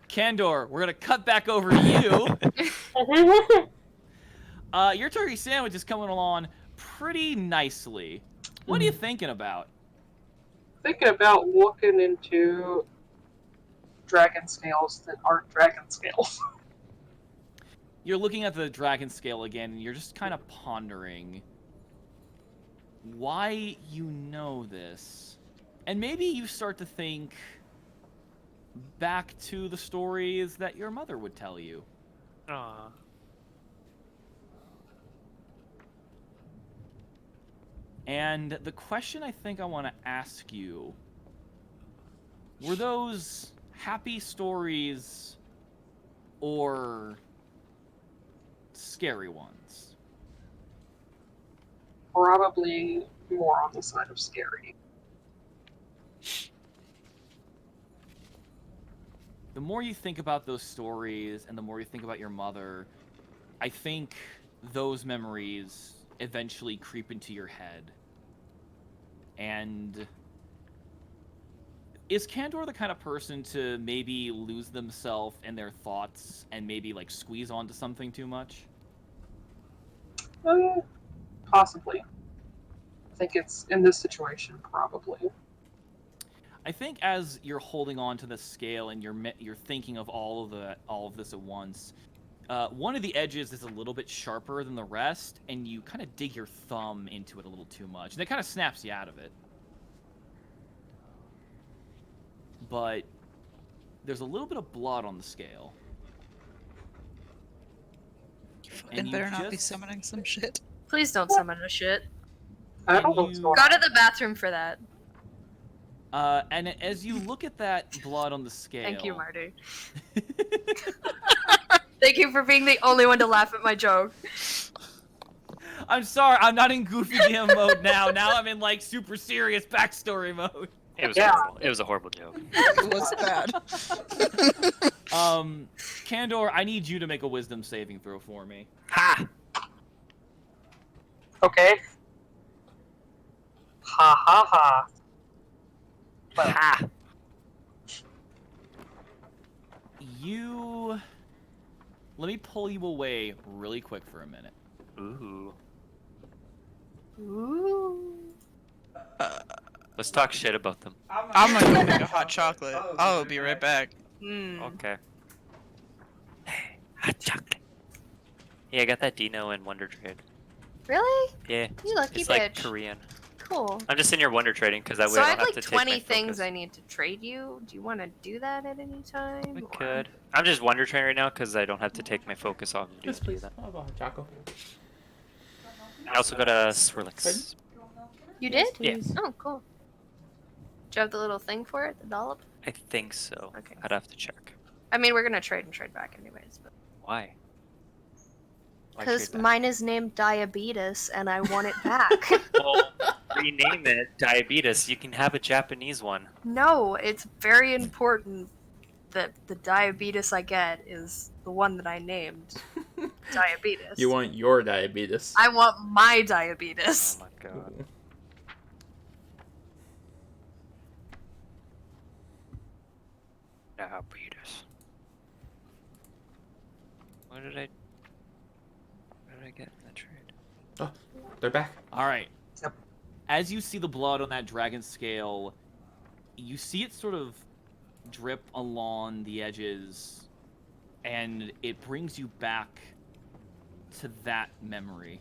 Candor, we're gonna cut back over to you. Your turkey sandwich is coming along pretty nicely. What are you thinking about? Thinking about looking into dragon scales that aren't dragon scales. You're looking at the dragon scale again, and you're just kind of pondering why you know this. And maybe you start to think back to the stories that your mother would tell you. Aw. And the question I think I want to ask you, were those happy stories or scary ones? Probably more on the side of scary. The more you think about those stories and the more you think about your mother, I think those memories eventually creep into your head. And is Candor the kind of person to maybe lose themselves in their thoughts and maybe like squeeze onto something too much? Possibly. I think it's in this situation, probably. I think as you're holding on to the scale and you're thinking of all of this at once, one of the edges is a little bit sharper than the rest, and you kind of dig your thumb into it a little too much, and it kind of snaps you out of it. But there's a little bit of blood on the scale. You fucking better not be summoning some shit. Please don't summon a shit. I don't And know what's you- going Go on. to the bathroom for that. And as you look at that blood on the scale, Thank you, Marty. Thank you for being the only one to laugh at my joke. I'm sorry, I'm not in goofy game mode now. Now I'm in like super serious backstory mode. It was Yeah. horrible. It was a horrible joke. It was bad. Candor, I need you to make a wisdom saving throw for me. Ha! Okay. Ha ha ha. Well, Ha! You. Let me pull you away really quick for a minute. Ooh. Ooh. Let's talk shit about them. I'm gonna go make a hot chocolate. I'll be right back. Hmm. Okay. Hey, hot chocolate. Yeah, I got that Dino in Wonder Trade. Really? Yeah. You lucky It's bitch. like Korean. Cool. I'm just in your Wonder Trading because that way So I I don't have have like to 20 take my things focus. I need to trade you. Do you want to do that at any time? We or- could. I'm just Wonder Trading right now because I don't have to take my focus off. Yes, please. How about Jocko? I also got a Swirlix. You did? Yeah. Oh, cool. Do you have the little thing for it, the dollop? I think so. Okay. I'd have to check. I mean, we're gonna trade and trade back anyways, but Why? Why because trade back? mine is named Diabetes and I want it back. Well, rename it Diabetes. You can have a Japanese one. No, it's very important that the diabetes I get is the one that I named Diabetes. You want your diabetes. I want my Oh diabetes. my god. Diabetes. What did I get in the trade? They're back. All right. Yep. As you see the blood on that dragon scale, you see it sort of drip along the edges, and it brings you back to that memory.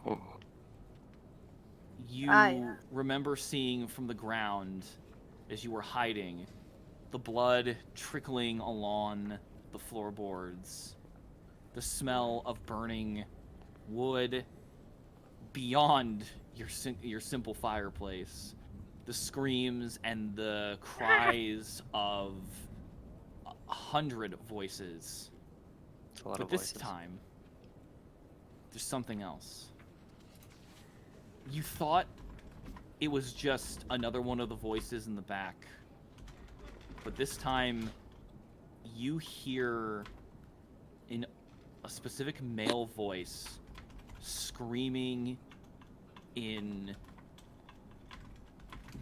Oh. You Yeah. remember seeing from the ground, as you were hiding, the blood trickling along the floorboards, the smell of burning wood beyond your simple fireplace, the screams and the cries of 100 voices. It's a lot But of this voices. time, there's something else. You thought it was just another one of the voices in the back. But this time, you hear in a specific male voice screaming in...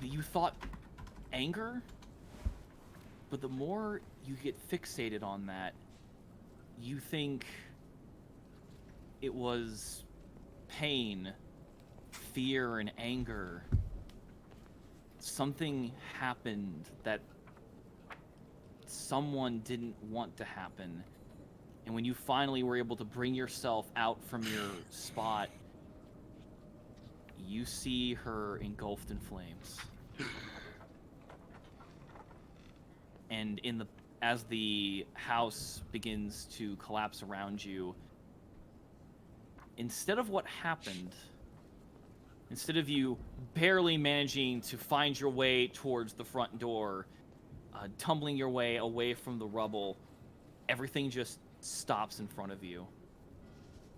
You thought anger? But the more you get fixated on that, you think it was pain, fear, and anger. Something happened that someone didn't want to happen. And when you finally were able to bring yourself out from your spot, you see her engulfed in flames. And as the house begins to collapse around you, instead of what happened, instead of you barely managing to find your way towards the front door, tumbling your way away from the rubble, everything just stops in front of you.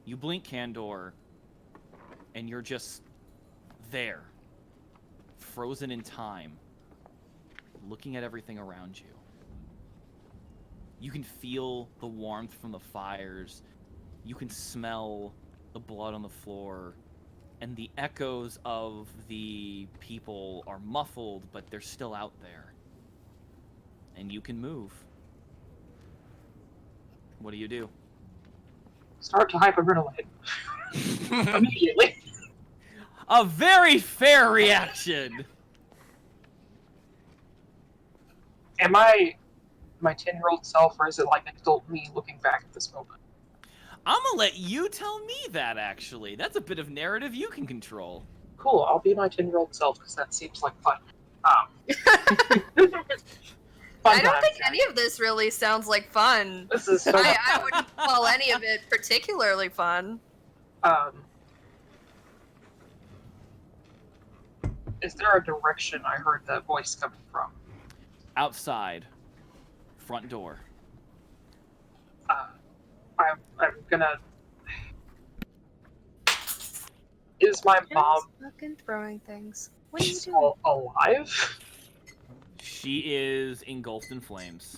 You blink, Candor, and you're just there, frozen in time, looking at everything around you. You can feel the warmth from the fires. You can smell the blood on the floor. And the echoes of the people are muffled, but they're still out there. And you can move. What do you do? Start to hyperventilate. Immediately. A very fair reaction! Am I my 10-year-old self, or is it like adult me looking back at this moment? I'm gonna let you tell me that, actually. That's a bit of narrative you can control. Cool, I'll be my 10-year-old self, because that seems like fun. I don't times. think any of this really sounds like fun. This is so I wouldn't call any of it particularly fun. Is there a direction I heard that voice coming from? Outside. Front door. I'm gonna. Is my mom fucking throwing things. What are you doing? still alive? She is engulfed in flames.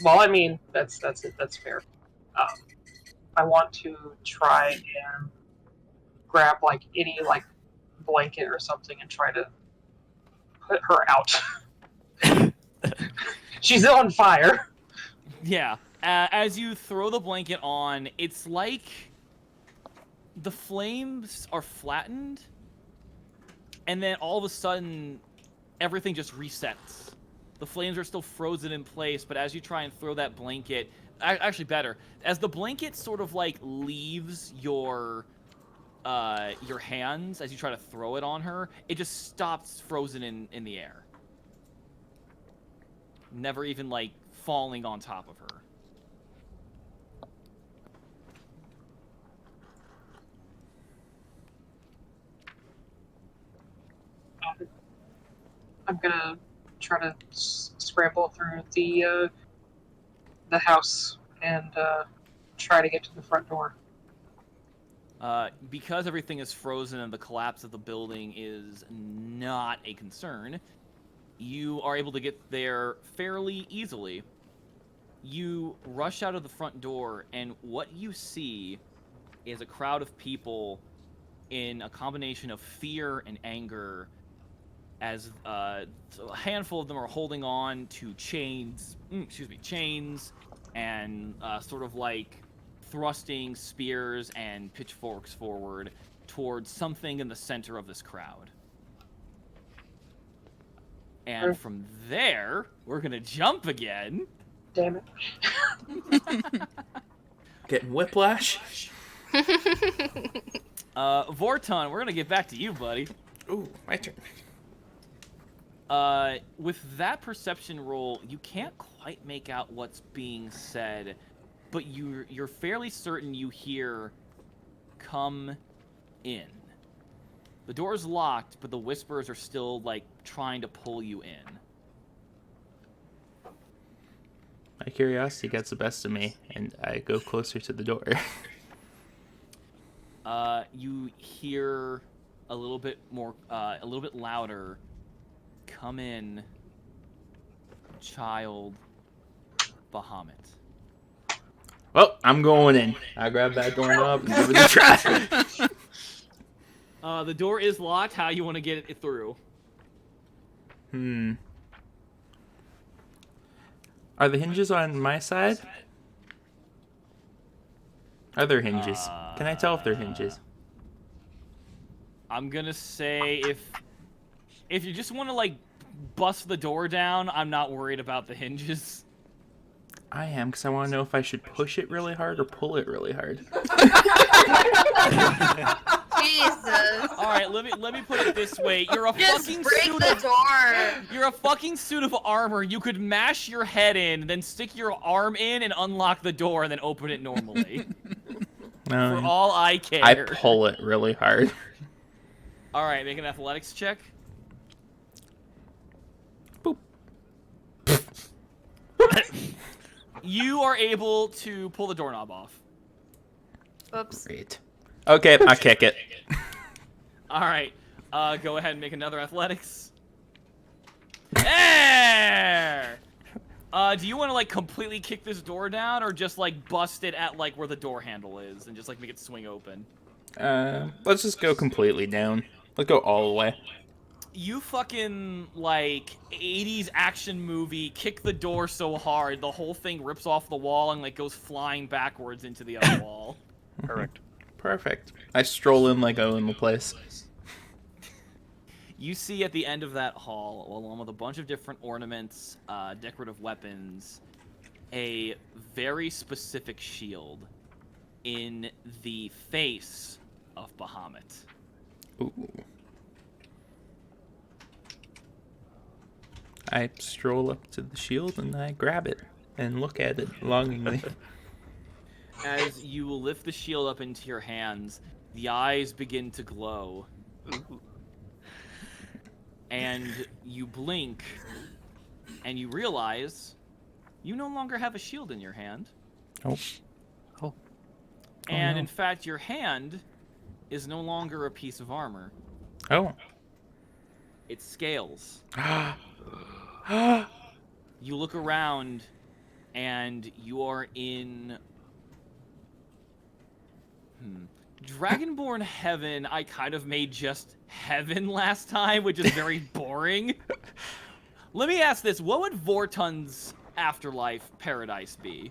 Well, I mean, that's fair. I want to try and grab like any like blanket or something and try to put her out. She's on fire. Yeah. As you throw the blanket on, it's like the flames are flattened, and then all of a sudden, everything just resets. The flames are still frozen in place, but as you try and throw that blanket, actually better, as the blanket sort of like leaves your hands as you try to throw it on her, it just stops frozen in the air. Never even like falling on top of her. I'm gonna try to scramble through the house and try to get to the front door. Because everything is frozen and the collapse of the building is not a concern, you are able to get there fairly easily. You rush out of the front door, and what you see is a crowd of people in a combination of fear and anger, as a handful of them are holding on to chains, and sort of like thrusting spears and pitchforks forward towards something in the center of this crowd. And from there, we're gonna jump again. Damn it. Getting whiplash. Vorton, we're gonna get back to you, buddy. Ooh, my turn. With that perception roll, you can't quite make out what's being said, but you're fairly certain you hear, "Come in." The door's locked, but the whispers are still, like, trying to pull you in. My curiosity gets the best of me, and I go closer to the door. You hear a little bit more, a little bit louder, "Come in, child Bahamut." Well, I'm going in. I grab that doorknob and give it a try. The door is locked. How you want to get it through? Are the hinges on my side? Are there hinges? Can I tell if they're hinges? I'm gonna say if you just want to like bust the door down, I'm not worried about the hinges. I am, because I want to know if I should push it really hard or pull it really hard. Jesus. All right, let me put it this way: you're a Just fucking break suit the of door. you're a fucking suit of armor. You could mash your head in, then stick your arm in and unlock the door, and then open it normally. For all I care. I pull it really hard. All right, make an athletics check. Boop. You are able to pull the doorknob off. Oops. Great. Okay, I kick it. All right, go ahead and make another athletics. There! Do you want to like completely kick this door down, or just like bust it at like where the door handle is, and just like make it swing open? Let's just go completely down. Let's go all the way. You fucking like 80s action movie kick the door so hard the whole thing rips off the wall and like goes flying backwards into the other wall. Correct. Perfect. I stroll in like Owen the place. You see at the end of that hall, along with a bunch of different ornaments, decorative weapons, a very specific shield in the face of Bahamut. Ooh. I stroll up to the shield and I grab it and look at it longingly. As you lift the shield up into your hands, the eyes begin to glow. Ooh. and you blink, and you realize you no longer have a shield in your hand. Oh. And no. in fact, your hand is no longer a piece of armor. Oh. It's scales. You look around, and you are in... Dragonborn Heaven, I kind of made just heaven last time, which is very boring. Let me ask this. What would Vortun's afterlife paradise be?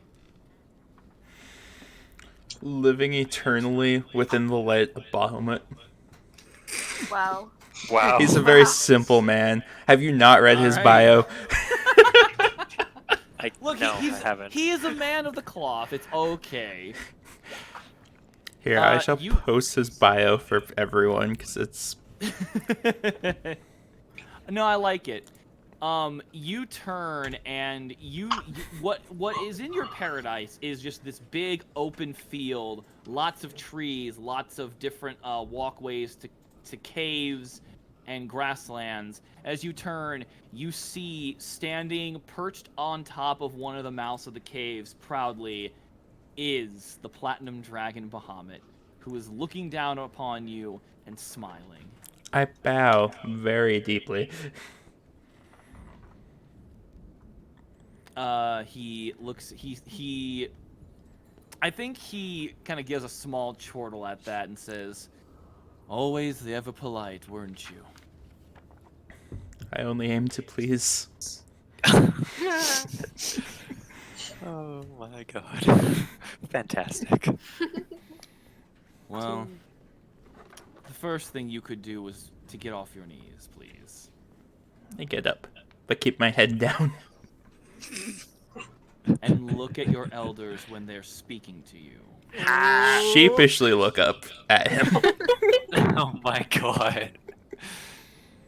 Living eternally within the light of Bahamut. Wow. Wow. He's a very simple man. Have you not read his bio? Look, I I haven't. He is a man of the cloth. It's okay. Here, I shall you- post his bio for everyone because it's... No, I like it. You turn and what is in your paradise is just this big open field, lots of trees, lots of different walkways to caves and grasslands. As you turn, you see standing perched on top of one of the mouths of the caves proudly is the Platinum Dragon Bahamut, who is looking down upon you and smiling. I bow very deeply. He looks. I think he kind of gives a small chortle at that and says, "Always the ever polite, weren't you?" I only aim to please. Oh my god. Fantastic. Well, the first thing you could do was to get off your knees, please. I get up, but keep my head down. And look at your elders when they're speaking to you. Sheepishly look up at him. Oh my god.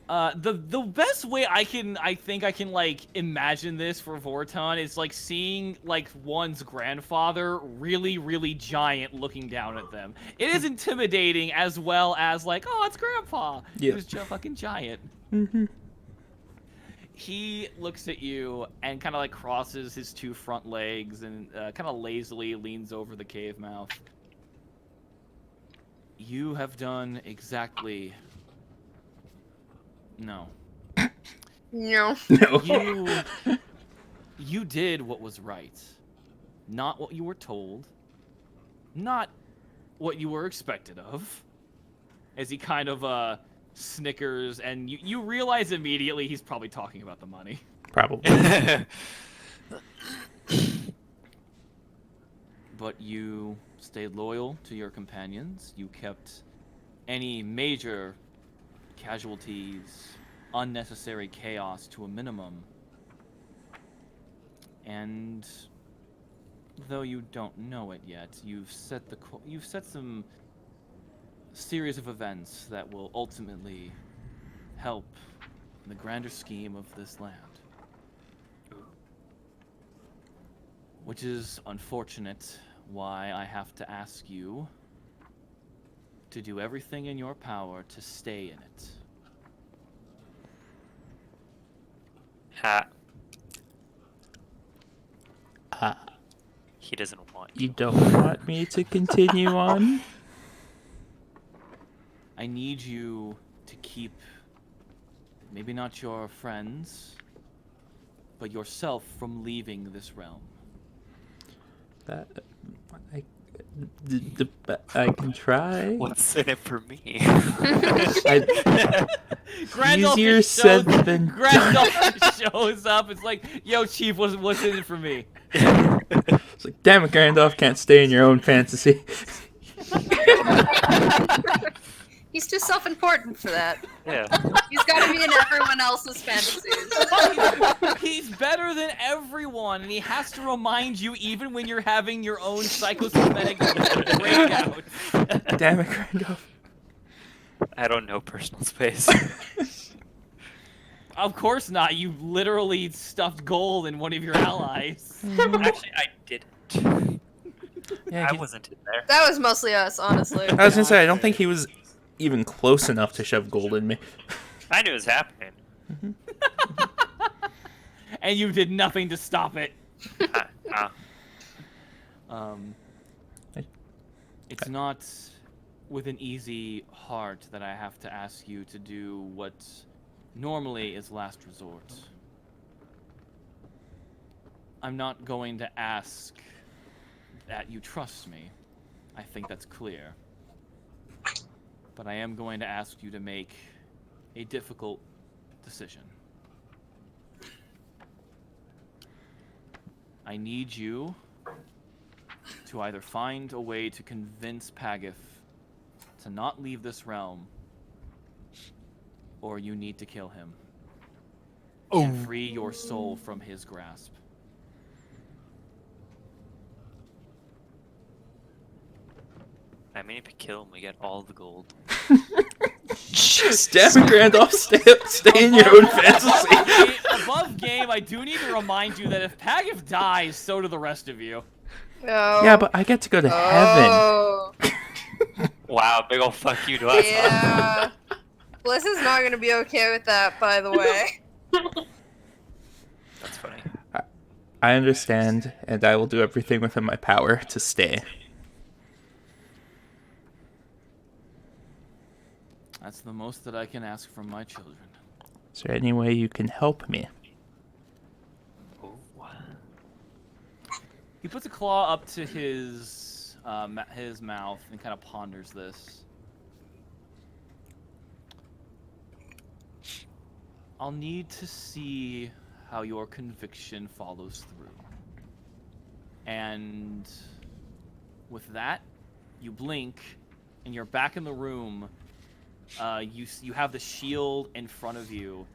The best way I think I can like imagine this for Vorton is like seeing like one's grandfather really giant looking down at them. It is intimidating as well as like, oh, it's Grandpa. Yeah. Who's fucking giant. Mm-hmm. He looks at you and kind of like crosses his two front legs and kind of lazily leans over the cave mouth. You have done exactly... No. No. No. You did what was right. Not what you were told. Not what you were expected of. As he kind of snickers, and you realize immediately he's probably talking about the money. Probably. But you stayed loyal to your companions. You kept any major casualties, unnecessary chaos to a minimum. And though you don't know it yet, you've set some series of events that will ultimately help in the grander scheme of this land. Which is unfortunate, why I have to ask you to do everything in your power to stay in it. Ha. Ah, He doesn't want you don't want me to continue on? I need you to keep, maybe not your friends, but yourself from leaving this realm. That I can try. What's in it for me? Easier said than Grandolph shows up. It's like, yo, Chief, what's in it for me? It's like, damn it, Gandalf, can't stay in your own fantasy. He's too self-important for that. Yeah. He's got to be in everyone else's fantasies. He's better than everyone, and he has to remind you even when you're having your own psychosomatic breakout. Damn it, Gandalf. I don't know personal space. Of course not. You literally stuffed gold in one of your allies. Actually, I didn't. Yeah, I wasn't in there. That was mostly us, honestly. I was gonna say, I don't think he was even close enough to shove gold in me. I knew it was happening. And you did nothing to stop it. It's not with an easy heart that I have to ask you to do what normally is last resort. I'm not going to ask that you trust me. I think that's clear. But I am going to ask you to make a difficult decision. I need you to either find a way to convince Pagif to not leave this realm, or you need to kill him and free your soul from his grasp. I mean, if you kill him, we get all the gold. Damn it, Grandolph, stay in your own fantasy. Above game, I do need to remind you that if Pagif dies, so do the rest of you. Oh. Yeah, but I get to go to heaven. Oh. Wow, big ol' fuck you to us. Yeah. Bliss is not gonna be okay with that, by the way. That's funny. I understand, and I will do everything within my power to stay. That's the most that I can ask from my children. Is there any way you can help me? He puts a claw up to his mouth and kind of ponders this. I'll need to see how your conviction follows through. And with that, you blink, and you're back in the room. You have the shield in front of you,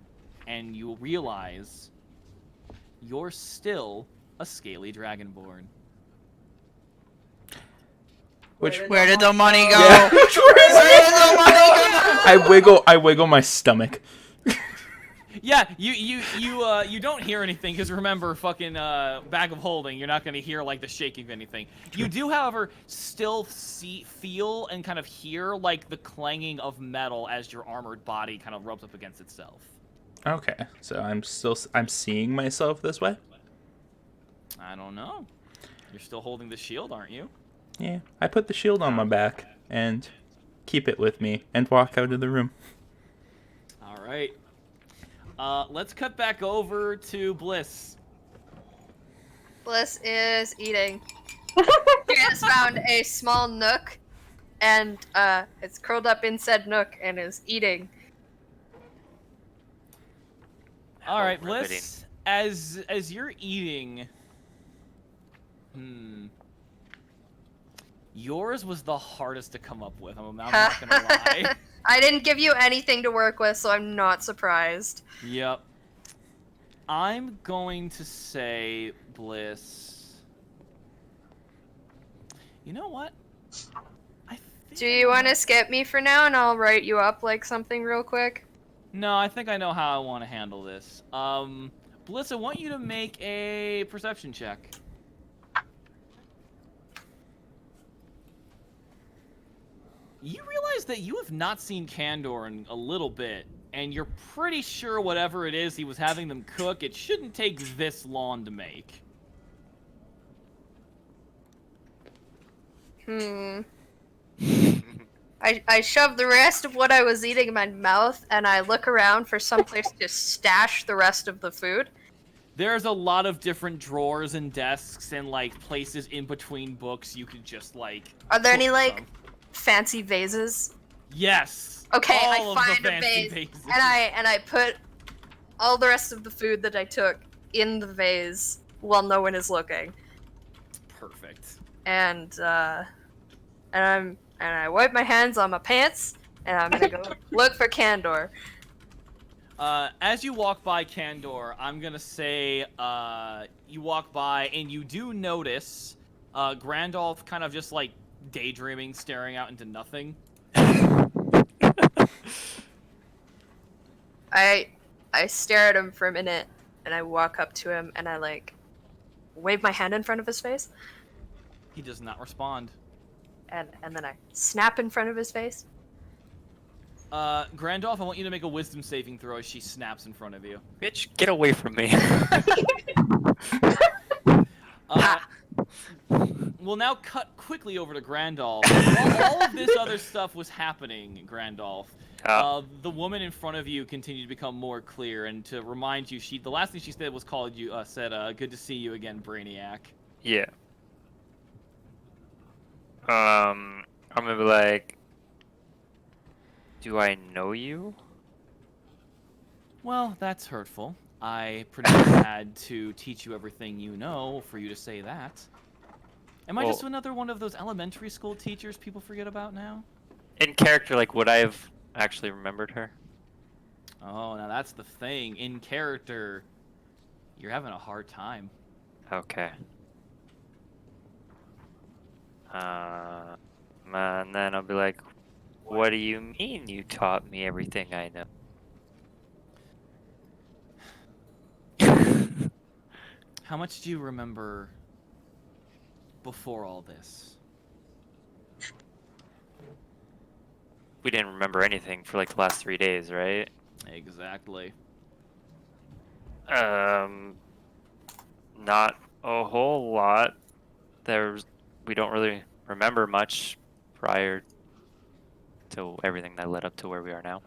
and you realize you're still a scaly dragonborn. Where did the money go? Yeah. Where did the money go? I wiggle my stomach. Yeah, you don't hear anything because remember, fucking bag of holding. You're not gonna hear like the shaking of anything. You do, however, still feel and kind of hear like the clanging of metal as your armored body kind of rubs up against itself. Okay, so I'm seeing myself this way. I don't know. You're still holding the shield, aren't you? Yeah, I put the shield on my back and keep it with me and walk out of the room. All right. Let's cut back over to Bliss. Bliss is eating. She has found a small nook, and it's curled up in said nook and is eating. All right, Bliss. As you're eating, yours was the hardest to come up with. I'm not gonna lie. I didn't give you anything to work with, so I'm not surprised. Yep. I'm going to say, Bliss. You know what? Do you want to skip me for now, and I'll write you up like something real quick? No, I think I know how I want to handle this. Bliss, I want you to make a perception check. You realize that you have not seen Kandor in a little bit, and you're pretty sure whatever it is he was having them cook, it shouldn't take this long to make. I shove the rest of what I was eating in my mouth, and I look around for some place to stash the rest of the food. There's a lot of different drawers and desks and, like, places in between books you could just, like... Are there any, put like, them. fancy vases? Yes! Okay, all I of find the a fancy vase, vases. and I put all the rest of the food that I took in the vase while no one is looking. Perfect. And I wipe my hands on my pants, and I'm gonna go look for Kandor. As you walk by Kandor, I'm gonna say, you walk by and you do notice, Grandolph kind of just, like, daydreaming, staring out into nothing. I stare at him for a minute, and I walk up to him, and I, like, wave my hand in front of his face. He does not respond. And then I snap in front of his face. Grandolph, I want you to make a wisdom saving throw as she snaps in front of you. Bitch, get away from me. We'll now cut quickly over to Grandolph. While all of this other stuff was happening, Grandolph, the woman in front of you continued to become more clear. And to remind you, the last thing she said was "Good to see you again, Brainiac." Yeah. I'm gonna be like, do I know you? Well, that's hurtful. I pretty much had to teach you everything you know for you to say that. Am I just another one of those elementary school teachers people forget about now? In character, like, would I have actually remembered her? Oh, now that's the thing. In character, you're having a hard time. Okay. And then I'll be like, what do you mean you taught me everything I know? How much do you remember before all this? We didn't remember anything for like the last 3 days, right? Exactly. Not a whole lot. We don't really remember much prior to everything that led up to where we are now.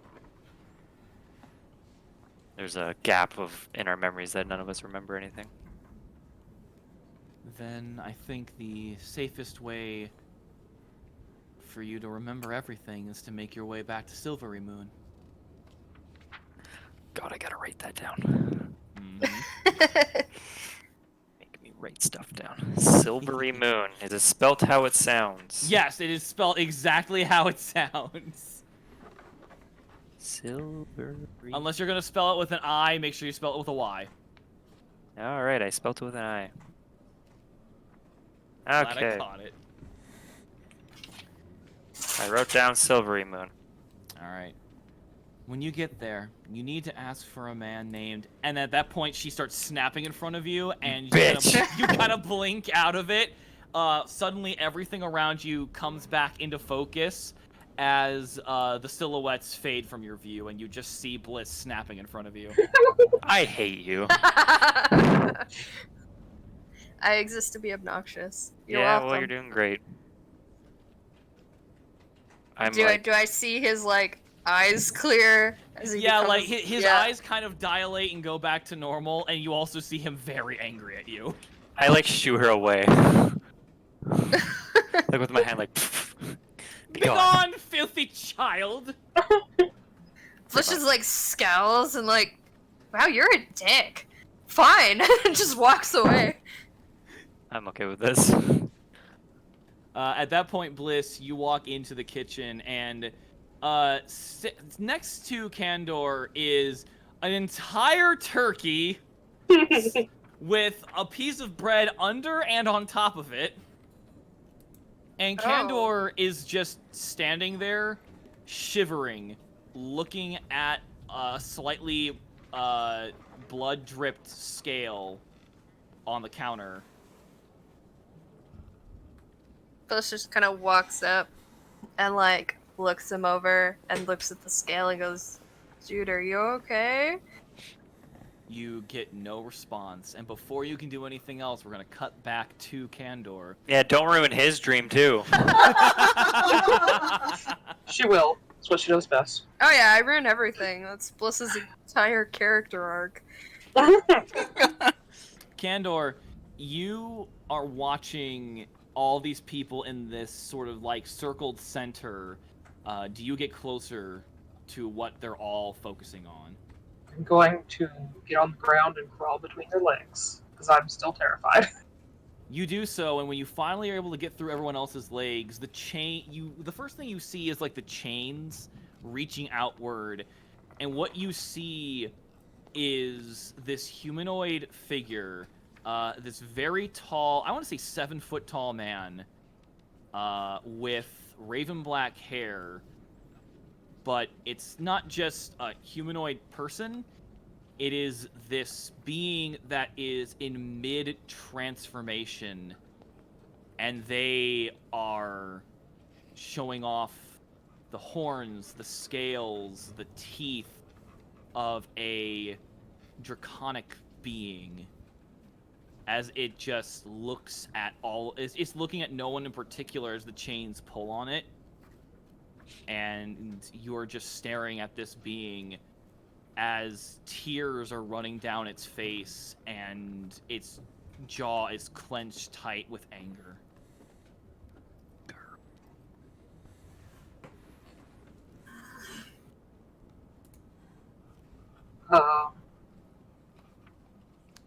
There's a gap in our memories that none of us remember anything. Then I think the safest way for you to remember everything is to make your way back to Silvery Moon. God, I gotta write that down. Mm-hmm. Make me write stuff down. Silvery Moon. Is it spelt how it sounds? Yes, it is spelled exactly how it sounds. Silvery. Unless you're gonna spell it with an I, make sure you spell it with a Y. Alright, I spelt it with an I. Glad Okay. I caught it. I wrote down Silvery Moon. Alright. When you get there, you need to ask for a man named... And at that point, she starts snapping in front of you, and you kind of blink out of it. Suddenly, everything around you comes back into focus as the silhouettes fade from your view, and you just see Bliss snapping in front of you. I hate you. I exist to be obnoxious. You're Yeah, welcome. well, you're doing great. Do I see his like eyes clear as he Yeah, becomes... like his eyes kind of dilate and go back to normal, and you also see him very angry at you. I like shoo her away. Like with my hand, like. Be gone. Filthy child! Flish just like scowls and like, wow, you're a dick. Fine, and just walks away. I'm okay with this. At that point, Bliss, you walk into the kitchen, and next to Candor is an entire turkey with a piece of bread under and on top of it. And Candor is just standing there, shivering, looking at a slightly blood-dripped scale on the counter. Flish just kind of walks up and like looks him over and looks at the scale and goes, "Dude, are you okay?" You get no response, and before you can do anything else, we're gonna cut back to Candor. Yeah, don't ruin his dream too. She will. That's what she does best. Oh yeah, I ruin everything. That's Bliss's entire character arc. Candor, you are watching all these people in this sort of like circled center. Do you get closer to what they're all focusing on? I'm going to get on the ground and crawl between their legs, because I'm still terrified. You do so, and when you finally are able to get through everyone else's legs, the first thing you see is like the chains reaching outward, and what you see is this humanoid figure, this very tall, I want to say 7-foot tall man, with raven black hair. But it's not just a humanoid person. It is this being that is in mid-transformation. And they are showing off the horns, the scales, the teeth of a draconic being as it just looks at it's looking at no one in particular as the chains pull on it, and you're just staring at this being as tears are running down its face and its jaw is clenched tight with anger.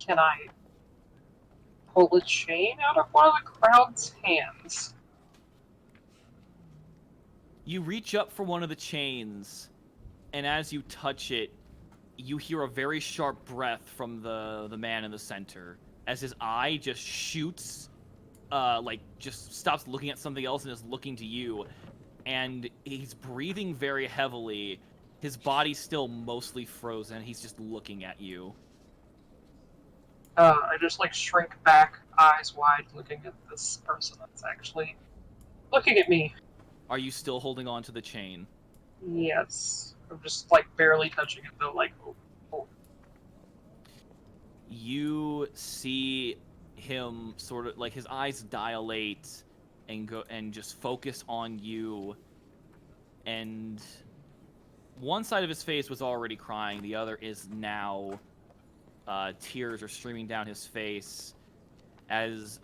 Can I pull a chain out of one of the crowd's hands? You reach up for one of the chains, and as you touch it, you hear a very sharp breath from the man in the center as his eye just shoots, just stops looking at something else and is looking to you, and he's breathing very heavily. His body's still mostly frozen. He's just looking at you. I just shrink back, eyes wide, looking at this person that's actually looking at me. Are you still holding on to the chain? Yes. I'm just barely touching it though, oh. You see him sort of his eyes dilate and just focus on you, and one side of his face was already crying, the other is now tears are streaming down his face as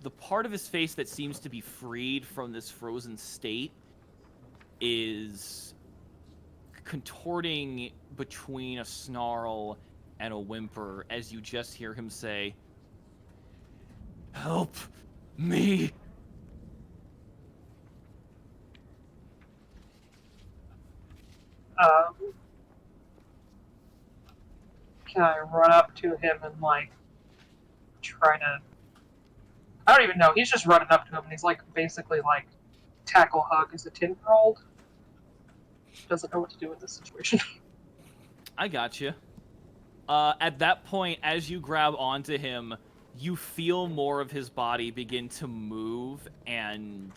the part of his face that seems to be freed from this frozen state is contorting between a snarl and a whimper as you just hear him say, "Help me!" Can I run up to him and try to... I don't even know. He's just running up to him and he's basically tackle hug as a 10-year-old. Doesn't know what to do in this situation. I got you. At that point, as you grab onto him, you feel more of his body begin to move and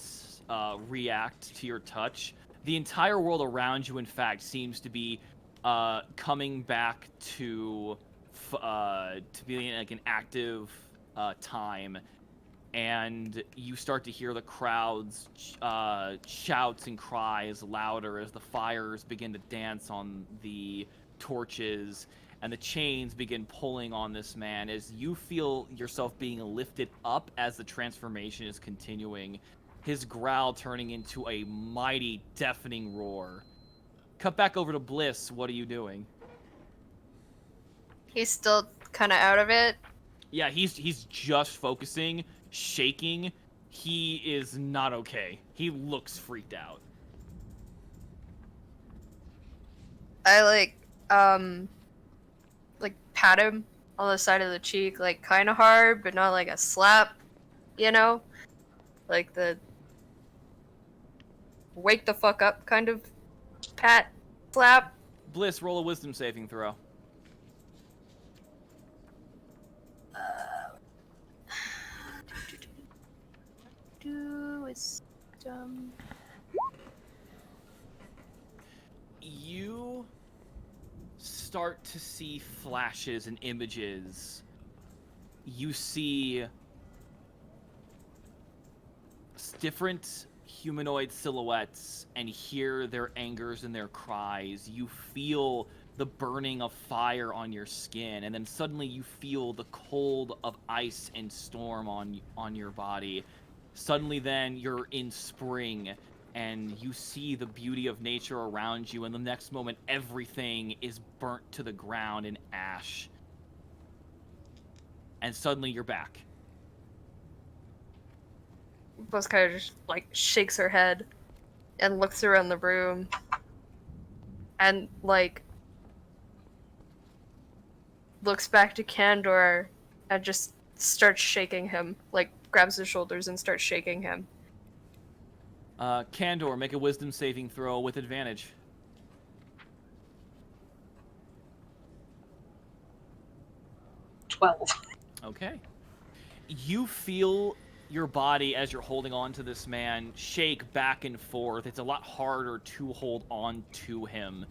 react to your touch. The entire world around you, in fact, seems to be coming back to being an active time, and you start to hear the crowd's shouts and cries louder as the fires begin to dance on the torches and the chains begin pulling on this man as you feel yourself being lifted up as the transformation is continuing, his growl turning into a mighty, deafening roar. Cut back over to Bliss. What are you doing? He's still kind of out of it. Yeah, he's just focusing, shaking. He is not okay. He looks freaked out. I pat him on the side of the cheek, kind of hard, but not a slap, you know? The wake the fuck up kind of pat, slap. Bliss, roll a wisdom saving throw. Wisdom. You start to see flashes and images. You see different humanoid silhouettes and hear their angers and their cries. You feel the burning of fire on your skin, and then suddenly you feel the cold of ice and storm on your body. Suddenly then you're in spring, and you see the beauty of nature around you, and the next moment everything is burnt to the ground in ash. And suddenly you're back. Buzz kind of just shakes her head and looks around the room and looks back to Candor and just starts shaking him, grabs his shoulders and starts shaking him. Candor, make a wisdom saving throw with advantage. 12. Okay. You feel your body, as you're holding on to this man, shake back and forth. It's a lot harder to hold on to him.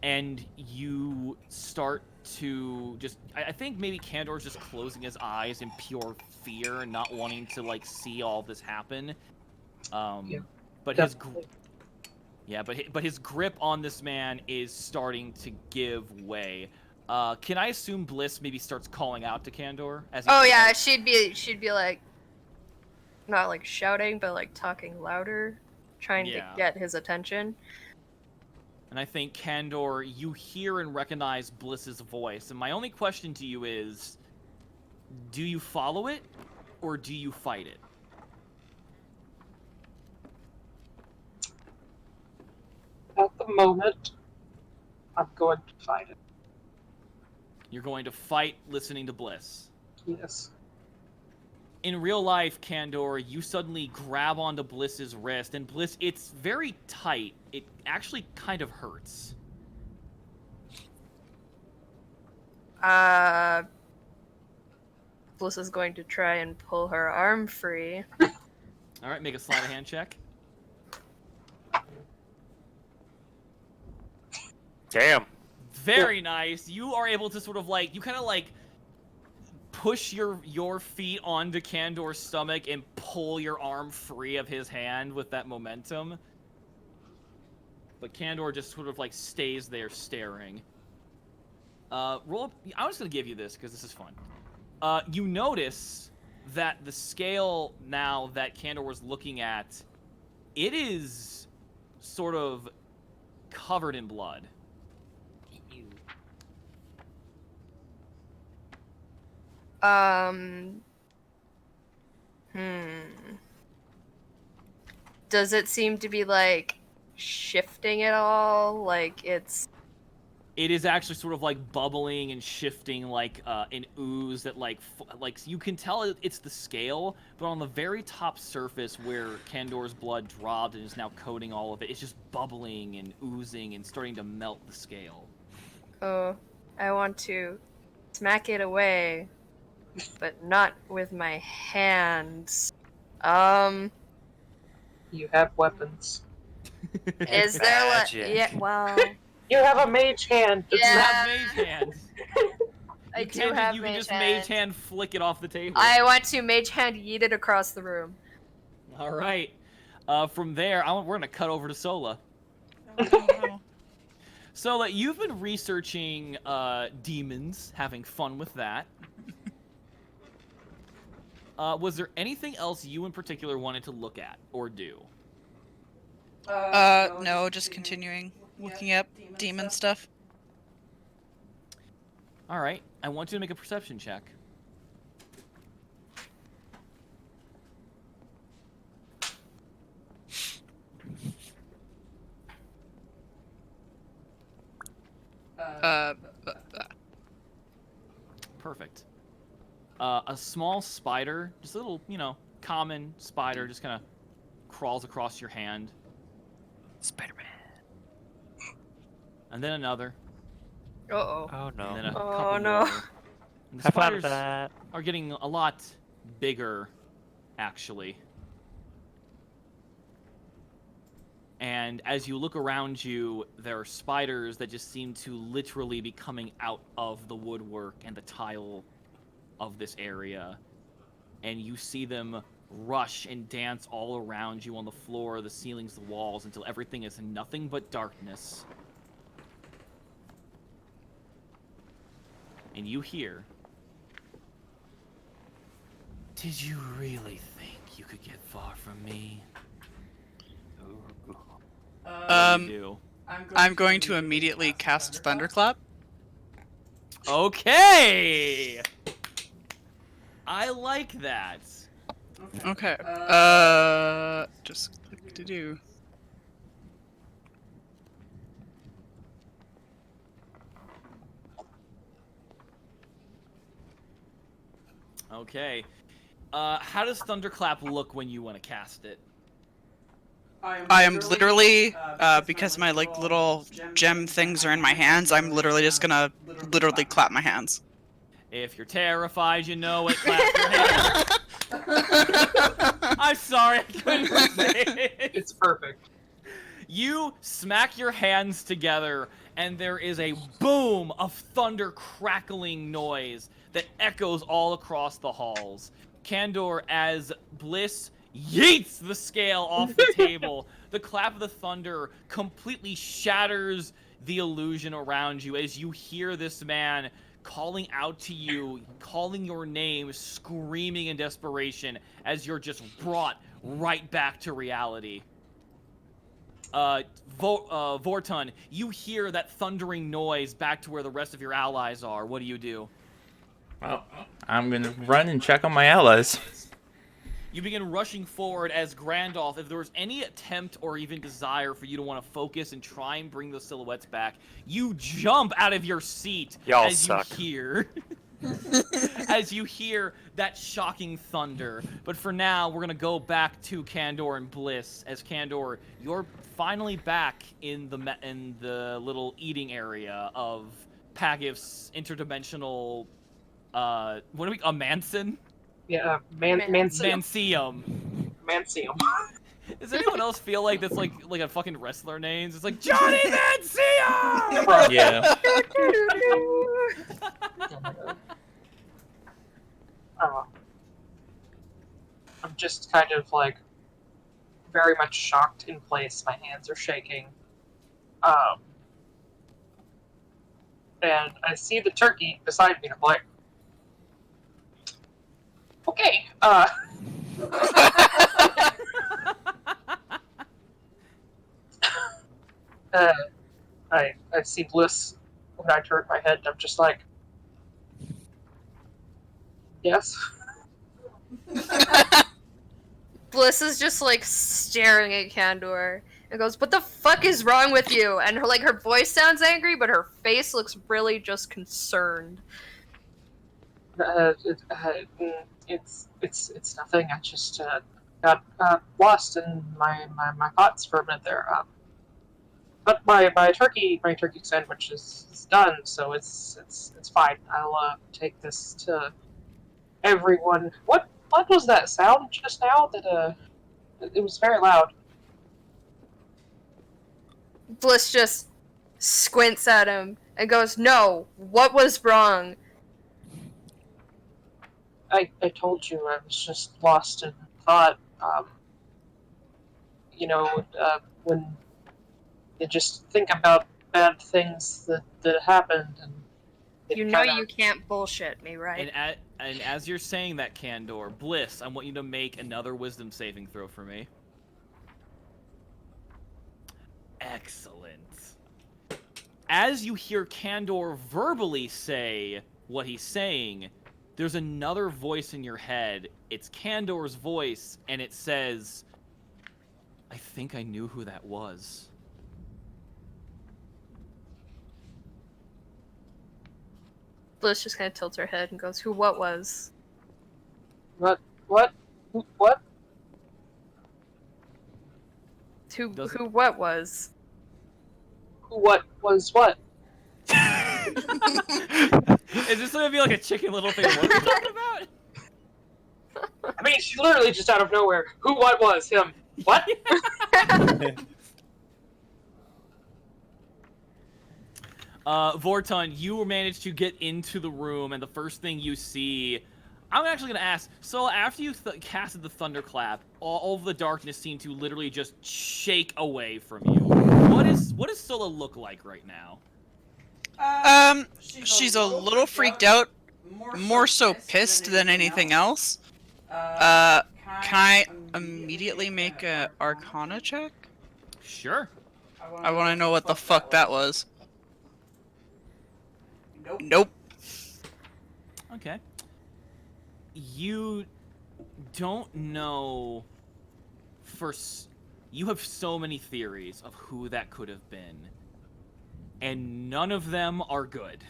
And you start to just... I think maybe Kandor's just closing his eyes in pure fear and not wanting to, like, see all this happen. Yeah, but definitely. but his grip on this man is starting to give way. Can I assume Bliss maybe starts calling out to Kandor? Oh yeah, she'd be like, not like shouting, but like talking louder, trying to get his attention. And I think, Kandor, you hear and recognize Bliss's voice. And my only question to you is, do you follow it, or do you fight it? At the moment, I'm going to fight it. You're going to fight listening to Bliss. Yes. In real life, Kandor, you suddenly grab onto Bliss's wrist, and Bliss, it's very tight. It actually kind of hurts. Bliss is going to try and pull her arm free. Alright, make a sleight of hand check. Damn. Very nice. You are able to sort of like, you kind of like push your feet onto Kandor's stomach and pull your arm free of his hand with that momentum. But Kandor just sort of like stays there staring. Roll up. I'm just gonna give you this because this is fun. You notice that the scale now that Kandor was looking at, it is sort of covered in blood. Does it seem to be like shifting at all? Like it's... It is actually sort of like bubbling and shifting like an ooze that like you can tell it's the scale, but on the very top surface where Kandor's blood dropped and is now coating all of it, it's just bubbling and oozing and starting to melt the scale. Oh, I want to smack it away, but not with my hands. You have weapons. Is there like... Magic. Yeah, well... You have a mage hand. It's Yeah. You not- have mage hand. I You do can have you mage can just hand. mage hand flick it off the table. I want to mage hand yeet it across the room. All right. From there, we're gonna cut over to Sola. Sola, you've been researching demons, having fun with that. Was there anything else you in particular wanted to look at or do? No, just continuing looking up demon stuff. All right. I want you to make a perception check. Perfect. A small spider, just a little, common spider, just kind of crawls across your hand. Spider-Man. And then another. Uh-oh. Oh And then no. a Oh, couple no. more. And the Have fun with spiders that. are getting a lot bigger, actually. And as you look around you, there are spiders that just seem to literally be coming out of the woodwork and the tile of this area. And you see them rush and dance all around you on the floor, the ceilings, the walls, until everything is nothing but darkness. And you hear... Did you really think you could get far from me? What do you do? I'm going to immediately cast Thunderclap. Okay! I like that. Okay. Just click to do. Okay. How does Thunderclap look when you want to cast it? I am literally, because my like little gem things are in my hands, I'm literally just gonna literally clap my hands. If you're terrified, you know it, clap your hands. I'm sorry, I couldn't say it. It's perfect. You smack your hands together, and there is a boom of thunder crackling noise that echoes all across the halls. Candor, as Bliss yeets the scale off the table, the clap of the thunder completely shatters the illusion around you as you hear this man calling out to you, calling your name, screaming in desperation as you're just brought right back to reality. Vorton, you hear that thundering noise back to where the rest of your allies are. What do you do? Well, I'm gonna run and check on my allies. You begin rushing forward as Grandolph. If there was any attempt or even desire for you to want to focus and try and bring those silhouettes back, you jump out of your seat Y'all as suck. you hear as you hear that shocking thunder. But for now, we're gonna go back to Candor and Bliss. As Candor, you're finally back in the little eating area of Pagif's interdimensional. What do we? A Manson? Yeah, Mansium. Mansium. Does anyone else feel like that's like a fucking wrestler names? It's like Johnny Mansium. Yeah. I'm just kind of like very much shocked in place. My hands are shaking. And I see the turkey beside me, and I'm like, okay, I see Bliss when I turn my head, and I'm just like, yes. Bliss is just like staring at Candor and goes, "What the fuck is wrong with you?" And her voice sounds angry, but her face looks really just concerned. It's nothing. I just got lost in my thoughts for a minute there. But my turkey sandwich is done, so it's fine. I'll take this to everyone. What was that sound just now? That it was very loud. Bliss just squints at him and goes, "No, what was wrong?" I told you I was just lost in thought. When you just think about bad things that happened, and it You know kinda- you can't bullshit me, right? And as you're saying that, Candor, Bliss, I want you to make another wisdom saving throw for me. Excellent. As you hear Candor verbally say what he's saying, there's another voice in your head. It's Candor's voice, and it says, "I think I knew who that was." Bliss just kind of tilts her head and goes, what was?" What? Who Doesn't- what was? What was what? Is this gonna be like a Chicken Little thing? What are we talking about? I mean, she literally just out of nowhere. Who? What was him? What? Vorton, you managed to get into the room, and the first thing you see, I'm actually gonna ask. So after you casted the thunderclap, all of the darkness seemed to literally just shake away from you. What does Sola look like right now? She's a little freaked out, more so pissed than anything else. Can I immediately make a Arcana check? Sure. I want to know what the fuck that was. Nope. Okay. You don't know you have so many theories of who that could have been, and none of them are good.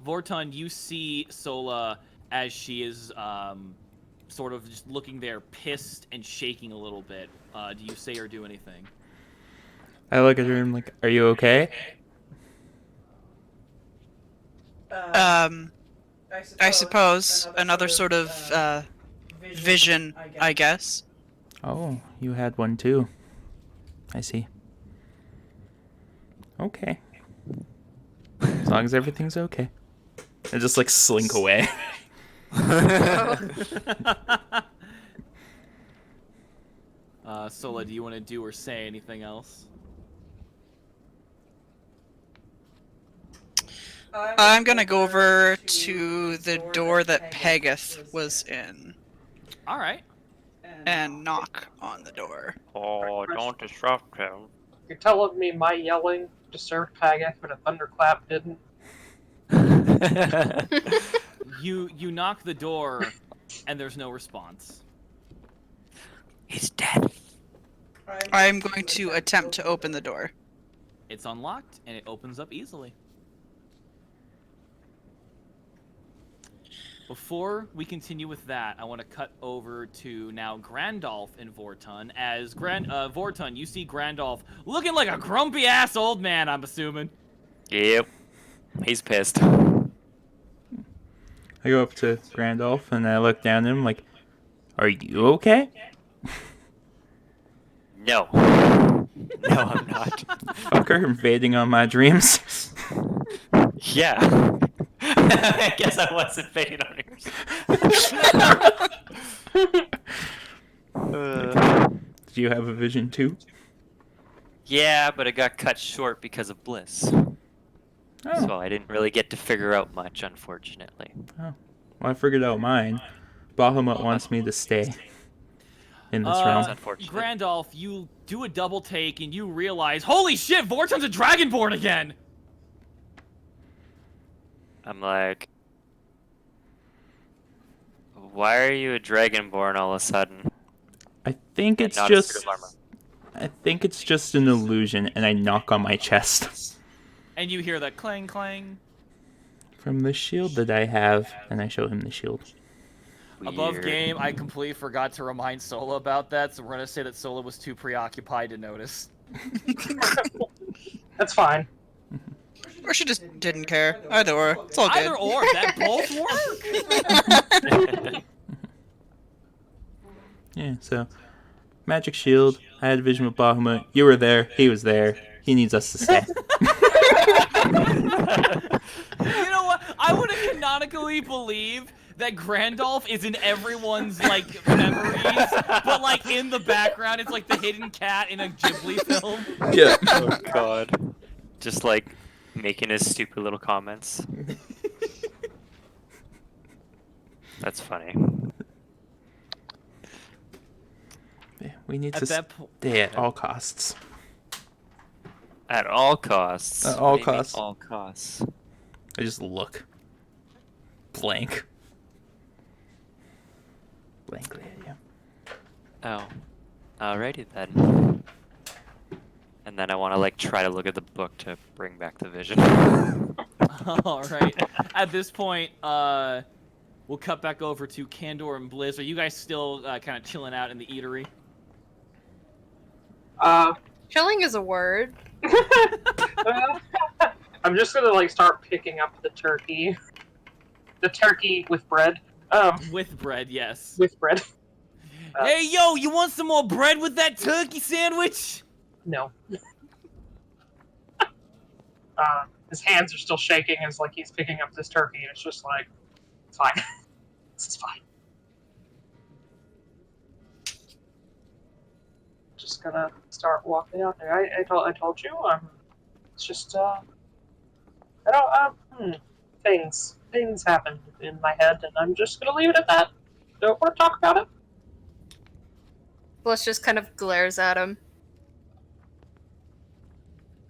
Vorton, you see Sola as she is sort of just looking there, pissed and shaking a little bit. Do you say or do anything? I look at her and I'm like, "Are you okay?" I suppose another sort of vision, I guess. Oh, you had one too. I see. Okay. As long as everything's okay. I just like slink away. Sola, do you want to do or say anything else? I'm gonna go over to the door that Pegath was in All right. and knock on the door. Oh, don't disrupt him. You're telling me my yelling disturbed Pagath, but a thunderclap didn't? You knock the door, and there's no response. He's dead. I'm going to attempt to open the door. It's unlocked, and it opens up easily. Before we continue with that, I want to cut over to now Grandolph and Vorton. As Vorton, you see Grandolph looking like a grumpy ass old man, I'm assuming. Yep. He's pissed. I go up to Grandolph and I look down at him like, "Are you okay?" No. No, I'm not. Fucker invading on my dreams. Yeah. I guess I wasn't fading on yours. Do you have a vision too? Yeah, but it got cut short because of Bliss. Oh. So I didn't really get to figure out much, unfortunately. Well, I figured out mine. Bahamut wants me to stay in this realm. That's unfortunate. Grandolph, you do a double take and you realize, holy shit, Vorton's a Dragonborn again! I'm like, why are you a Dragonborn all of a sudden? I think it's Not a just suit of armor. I think it's just an illusion, and I knock on my chest. And you hear that clang clang. From the shield that I have, and I show him the shield. Above Weird. game, I completely forgot to remind Sola about that, so we're gonna say that Sola was too preoccupied to notice. That's fine. Or she just didn't care. Either or. It's all good. Either or, that both work! Yeah, so magic shield. I had a vision with Bahamut. You were there. He was there. He needs us to stay. You know what? I would have canonically believe that Grandolph is in everyone's, like, memories, but, like, in the background, it's like the hidden cat in a Ghibli film. Yeah. Oh god. Just like making his stupid little comments. That's funny. Yeah, we need At to that stay at all costs. At all costs. At all What do you mean, costs. all costs. I just look. Blank. Blankly at you. Oh. Alrighty then. And then I want to like try to look at the book to bring back the vision. Alright. At this point, we'll cut back over to Candor and Blizz. Are you guys still kind of chilling out in the eatery? Chilling is a word. I'm just gonna like start picking up the turkey. The turkey with bread. With bread, yes. With bread. Hey, yo, you want some more bread with that turkey sandwich? No. His hands are still shaking as like he's picking up this turkey, and it's just like, it's fine. This is fine. Just gonna start walking out there. I told you, it's just, I don't, things happen in my head, and I'm just gonna leave it at that. Don't want to talk about it. Bliss just kind of glares at him.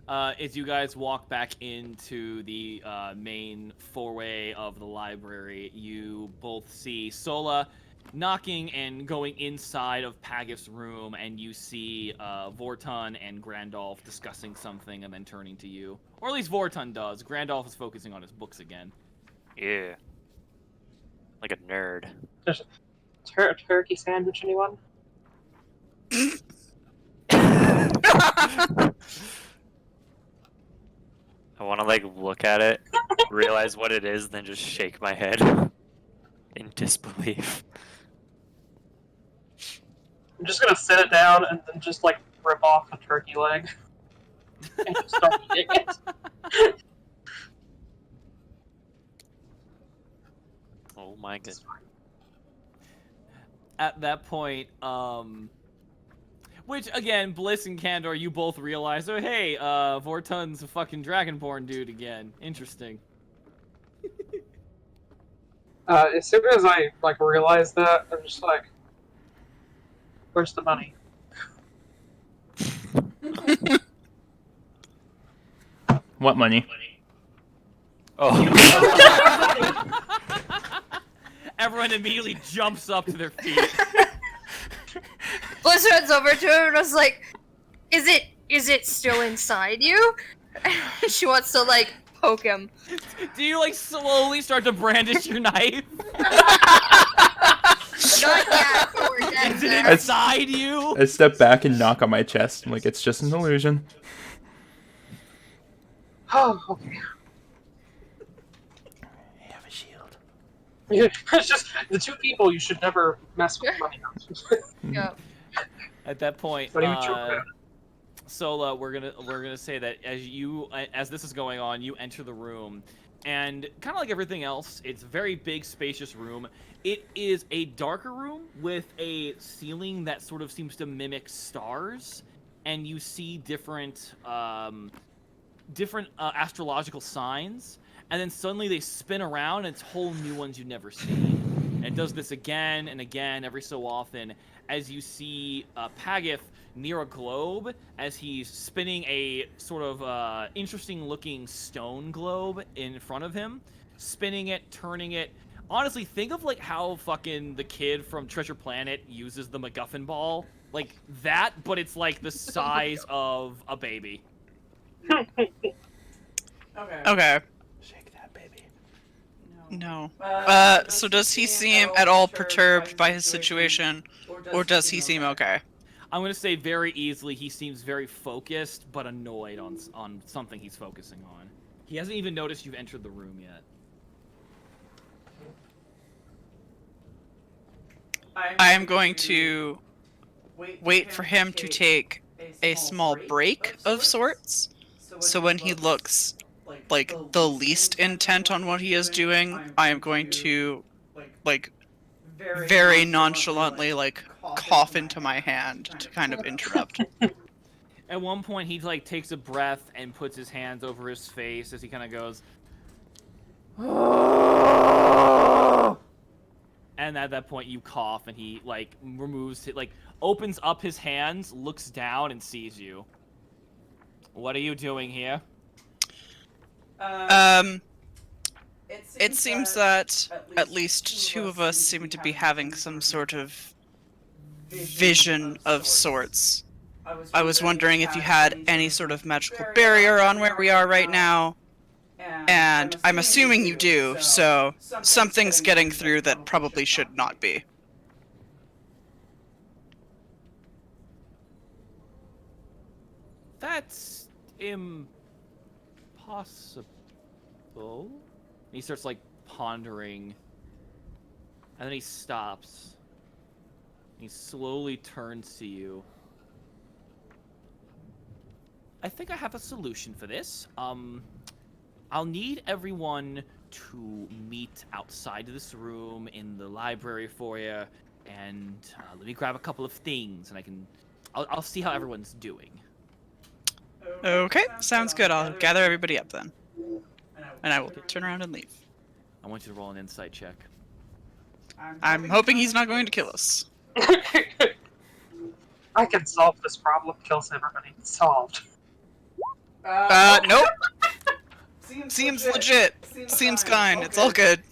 As you guys walk back into the main four-way of the library, you both see Sola knocking and going inside of Pagif's room, and you see Vorton and Grandolph discussing something and then turning to you. Or at least Vorton does. Grandolph is focusing on his books again. Yeah. Like a nerd. There's a turkey sandwich, anyone? I want to like look at it realize what it is, then just shake my head in disbelief. I'm just gonna sit it down and then just like rip off a turkey leg and just start eating it. Oh my goodness. At that point, which again, Bliss and Candor, you both realize, oh hey, Vortun's a fucking Dragonborn dude again. Interesting. As soon as I like realize that, I'm just like, "Where's the money?" What money? Oh. Everyone immediately jumps up to their feet. Bliss runs over to him and was like, is it still inside you? She wants to, like, poke him. Do you, like, slowly start to brandish your knife? Not yet, but we're getting Is it there. inside you? I step back and knock on my chest. I'm like, it's just an illusion. Oh, okay. I have a shield. It's just the two people you should never mess with money on. Yeah. At that point, Not even joking. Sola, we're gonna say that as this is going on, you enter the room, and kind of like everything else, it's a very big, spacious room. It is a darker room with a ceiling that sort of seems to mimic stars, and you see different astrological signs, and then suddenly they spin around, and it's whole new ones you've never seen. And it does this again and again every so often, as you see Pagith near a globe as he's spinning a sort of interesting looking stone globe in front of him, spinning it, turning it. Honestly, think of like how fucking the kid from Treasure Planet uses the MacGuffin ball. Like that, but it's like the size of a baby. Okay. Shake that baby. No. So does he seem at all perturbed by his situation, or does he seem okay? I'm gonna say very easily he seems very focused, but annoyed on something he's focusing on. He hasn't even noticed you've entered the room yet. I am going to wait for him to take a small break of sorts. So when he looks like the least intent on what he is doing, I am going to like very nonchalantly like cough into my hand to kind of interrupt. At one point, he like takes a breath and puts his hands over his face as he kind of goes, and at that point you cough, and he like removes it, like opens up his hands, looks down, and sees you. What are you doing here? It seems that at least two of us seem to be having some sort of vision of sorts. I was wondering if you had any sort of magical barrier on where we are right now, and I'm assuming you do, so something's getting through that probably should not be. That's impossible. He starts like pondering, and then he stops. He slowly turns to you. I think I have a solution for this. I'll need everyone to meet outside of this room in the library foyer, and let me grab a couple of things, and I'll see how everyone's doing. Okay, sounds good. I'll gather everybody up then. And I will turn around and leave. I want you to roll an insight check. I'm hoping he's not going to kill us. I can solve this problem. Kills everybody. Solved. Nope. Seems legit. Seems kind. It's all good.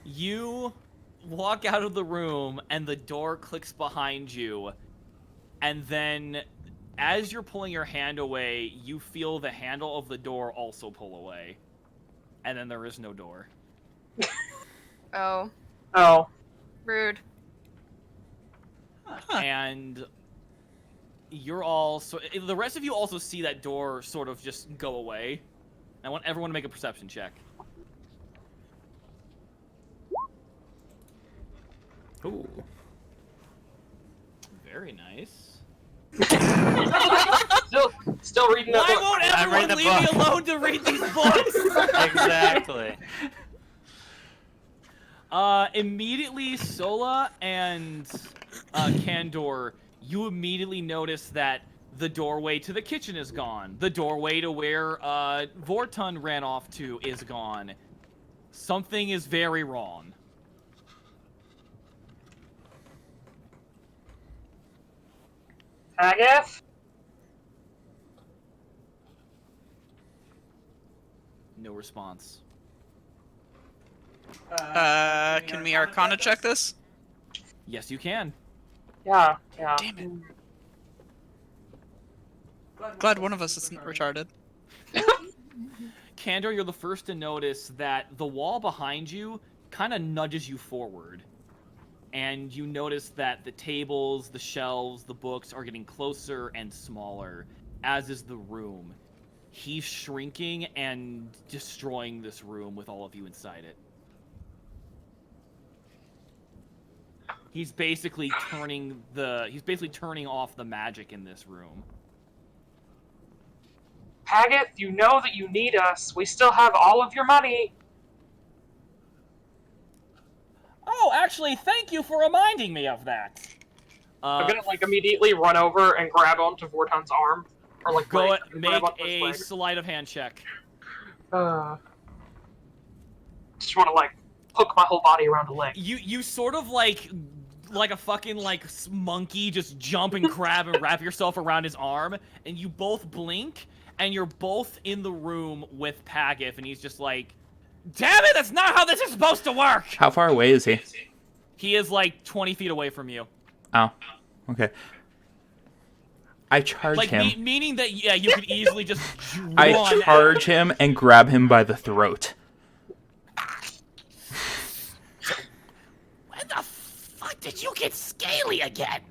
You walk out of the room, and the door clicks behind you, and then as you're pulling your hand away, you feel the handle of the door also pull away. And then there is no door. Oh, Oh. rude. Huh. And you're all... So the rest of you also see that door sort of just go away. I want everyone to make a perception check. Ooh. Very nice. Still reading that Why book. won't I'm reading everyone the leave me book. alone to read these books? Exactly. Immediately, Sola and Candor, you immediately notice that the doorway to the kitchen is gone. The doorway to where Vortun ran off to is gone. Something is very wrong. Haggith? No response. Can we Arcana check this? Yes, you can. Yeah. Damn it. Glad one of us isn't retarded. Candor, you're the first to notice that the wall behind you kind of nudges you forward. And you notice that the tables, the shelves, the books are getting closer and smaller, as is the room. He's shrinking and destroying this room with all of you inside it. He's basically turning off the magic in this room. Haggith, you know that you need us. We still have all of your money. Oh, actually, thank you for reminding me of that. I'm gonna immediately run over and grab onto Vorton's arm, or Go leg, make grab onto his a leg. sleight of hand check. Just want to hook my whole body around the leg. You sort of like a fucking monkey just jump and grab and wrap yourself around his arm, and you both blink, and you're both in the room with Pagif, and he's just like, damn it, that's not how this is supposed to work! How far away is he? He is 20 feet away from you. Oh, okay. I charge him. Meaning that, yeah, you could easily just run. I charge him and grab him by the throat. When the fuck did you get scaly again?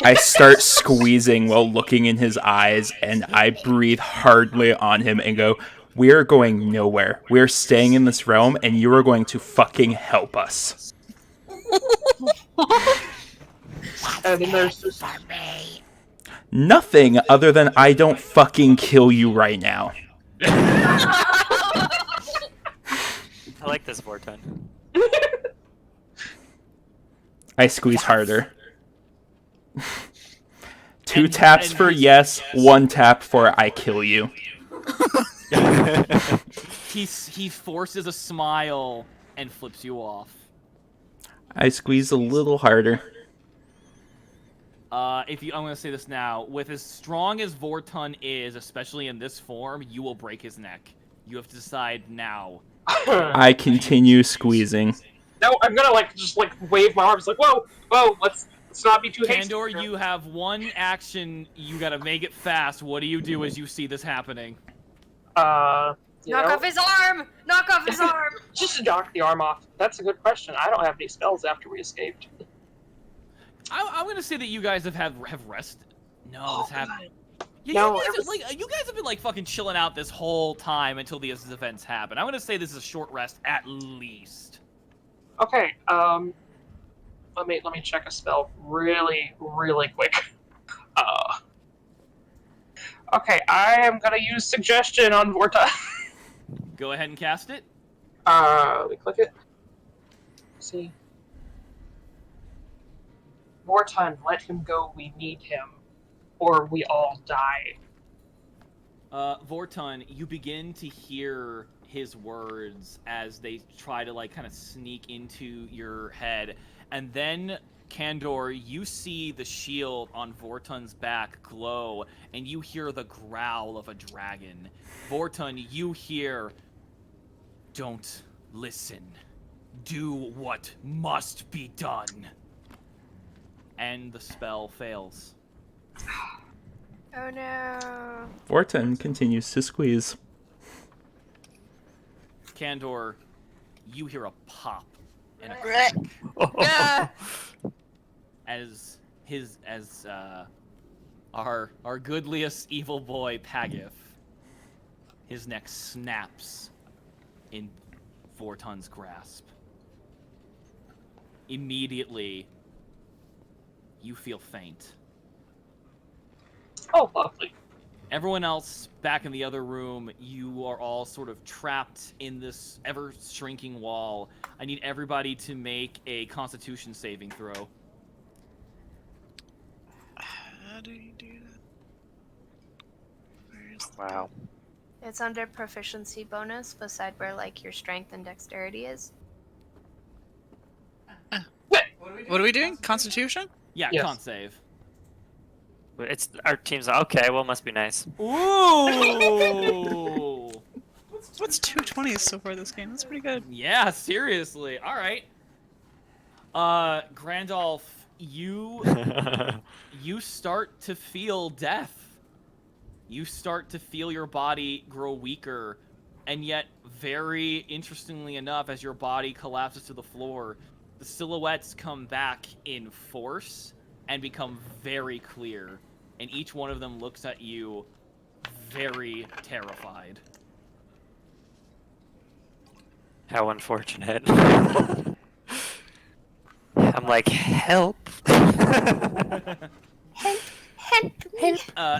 I start squeezing while looking in his eyes, and I breathe hardly on him and go, "We're going nowhere. We're staying in this realm, and you are going to fucking help us." And then there's just... Nothing other than I don't fucking kill you right now. I like this Vorton. I squeeze harder. 2 taps for yes, 1 tap for I kill you. He forces a smile and flips you off. I squeeze a little harder. I'm gonna say this now. With as strong as Vortun is, especially in this form, you will break his neck. You have to decide now. I continue squeezing. No, I'm gonna just wave my arms whoa, let's not be too hasty. Candor, you have one action. You gotta make it fast. What do you do as you see this happening? Knock off his arm! Knock off his arm! Just knock the arm off. That's a good question. I don't have any spells after we escaped. I'm gonna say that you guys have rested. No, this happened. Yeah, No, you guys have been fucking chilling out this whole time until these events happen. I'm gonna say this is a short rest at least. Okay, let me check a spell really quick. Okay, I am gonna use suggestion on Vorta. Go ahead and cast it. Let me click it. See. Vorton, let him go, we need him. Or we all die. Vortun, you begin to hear his words as they try to kind of sneak into your head, and then Candor, you see the shield on Vortun's back glow, and you hear the growl of a dragon. Vortun, you hear, "Don't listen. Do what must be done." And the spell fails. Oh no. Vorton continues to squeeze. Candor, you hear a pop and a Yeah. as our goodliest evil boy Pagif, His neck snaps in Vorton's grasp. Immediately, you feel faint. Oh, lovely. Everyone else back in the other room, you are all sort of trapped in this ever-shrinking wall. I need everybody to make a Constitution saving throw. How do you do that? Where's the Wow. It's under proficiency bonus, beside where like your strength and dexterity is. What are we doing? Constitution? Yeah, Yes. con save. It's our team's okay. Well, must be nice. Ooh! What's 220s so far this game? That's pretty good. Yeah, seriously. All right. Grandolph, you start to feel death. You start to feel your body grow weaker, and yet, very interestingly enough, as your body collapses to the floor, the silhouettes come back in force and become very clear, and each one of them looks at you very terrified. How unfortunate. I'm like, help.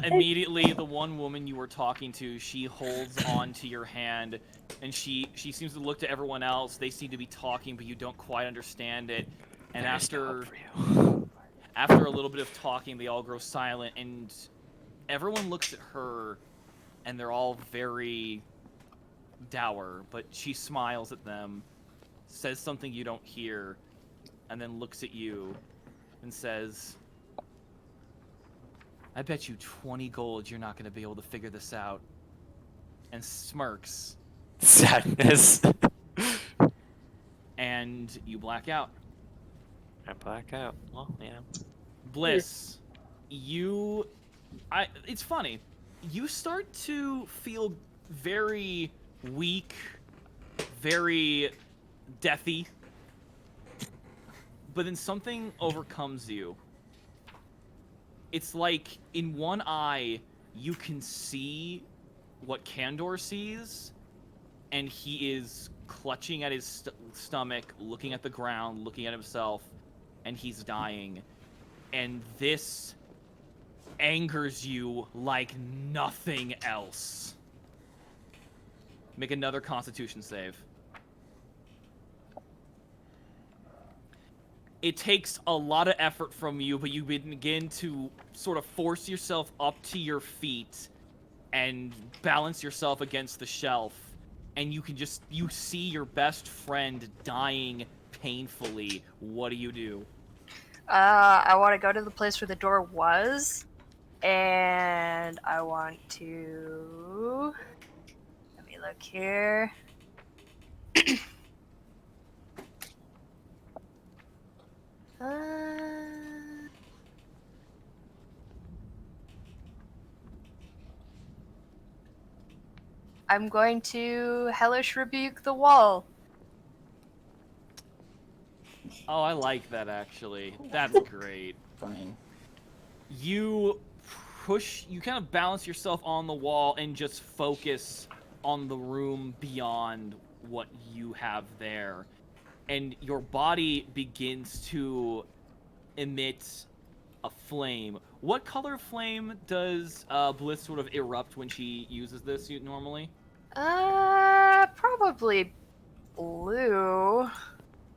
Immediately, the one woman you were talking to, she holds on to your hand, and she seems to look to everyone else. They seem to be talking, but you don't quite understand it. And There's no after hope for you. after a little bit of talking, they all grow silent, and everyone looks at her, and they're all very dour, but she smiles at them, says something you don't hear, and then looks at you and says, I bet you 20 gold you're not going to be able to figure this out. And smirks. Sadness. And you black out. I black out. Well, yeah. Bliss, it's funny. You start to feel very weak, very deathy. But then something overcomes you. It's like in one eye, you can see what Kandor sees, and he is clutching at his stomach, looking at the ground, looking at himself, and he's dying. And this angers you like nothing else. Make another Constitution save. It takes a lot of effort from you, but you begin to sort of force yourself up to your feet and balance yourself against the shelf. And you see your best friend dying painfully. What do you do? I want to go to the place where the door was, and I want to... Let me look here. I'm going to Hellish Rebuke the wall. Oh, I like that, actually. That's great. Fine. You kind of balance yourself on the wall and just focus on the room beyond what you have there. And your body begins to emit a flame. What color flame does Bliss sort of erupt when she uses this normally? Probably blue.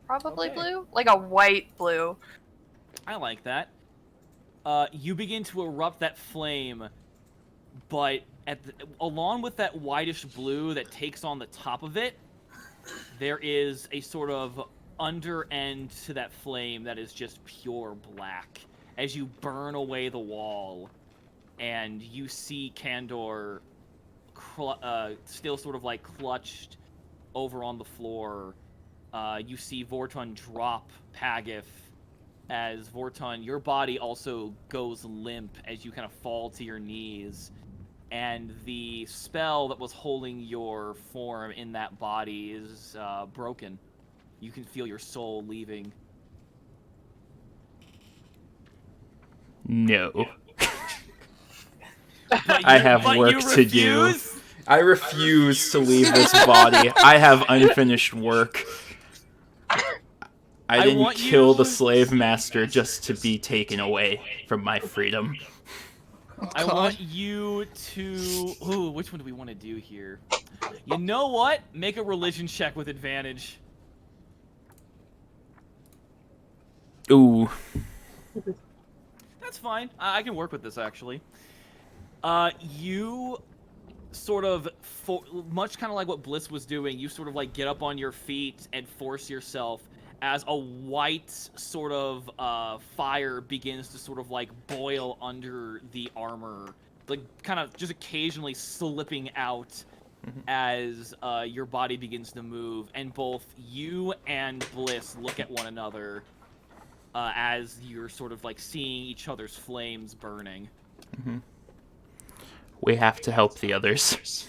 Probably blue? Like a white blue. I like that. You begin to erupt that flame, but along with that whitish blue that takes on the top of it, there is a sort of under end to that flame that is just pure black. As you burn away the wall, and you see Kandor still sort of like clutched over on the floor. You see Vorton drop Pagif as Vorton, your body also goes limp as you kind of fall to your knees. And the spell that was holding your form in that body is broken. You can feel your soul leaving. No. But I have but work you to do. refuse? I refuse to leave this body. I have unfinished work. I didn't want kill you- the slave master just to be taken away from my freedom. I God. want you to... Ooh, which one do we want to do here? You know what? Make a religion check with advantage. Ooh. That's fine. I can work with this, actually. You sort of, much kind of like what Bliss was doing, you sort of like get up on your feet and force yourself as a white sort of fire begins to sort of like boil under the armor, like kind of just occasionally slipping out as your body begins to move, and both you and Bliss look at one another as you're sort of like seeing each other's flames burning. We have to help the others.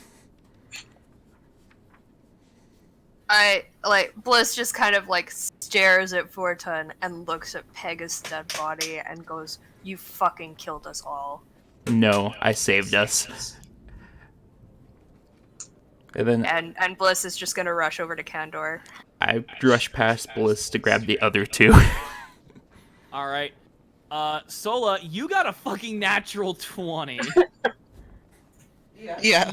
Bliss just kind of like stares at Vorton and looks at Pega's dead body and goes, "You fucking killed us all." No, I saved us. And then And Bliss is just gonna rush over to Kandor. I rush past Bliss to grab the other two. All right. Sola, you got a fucking natural 20. Yeah.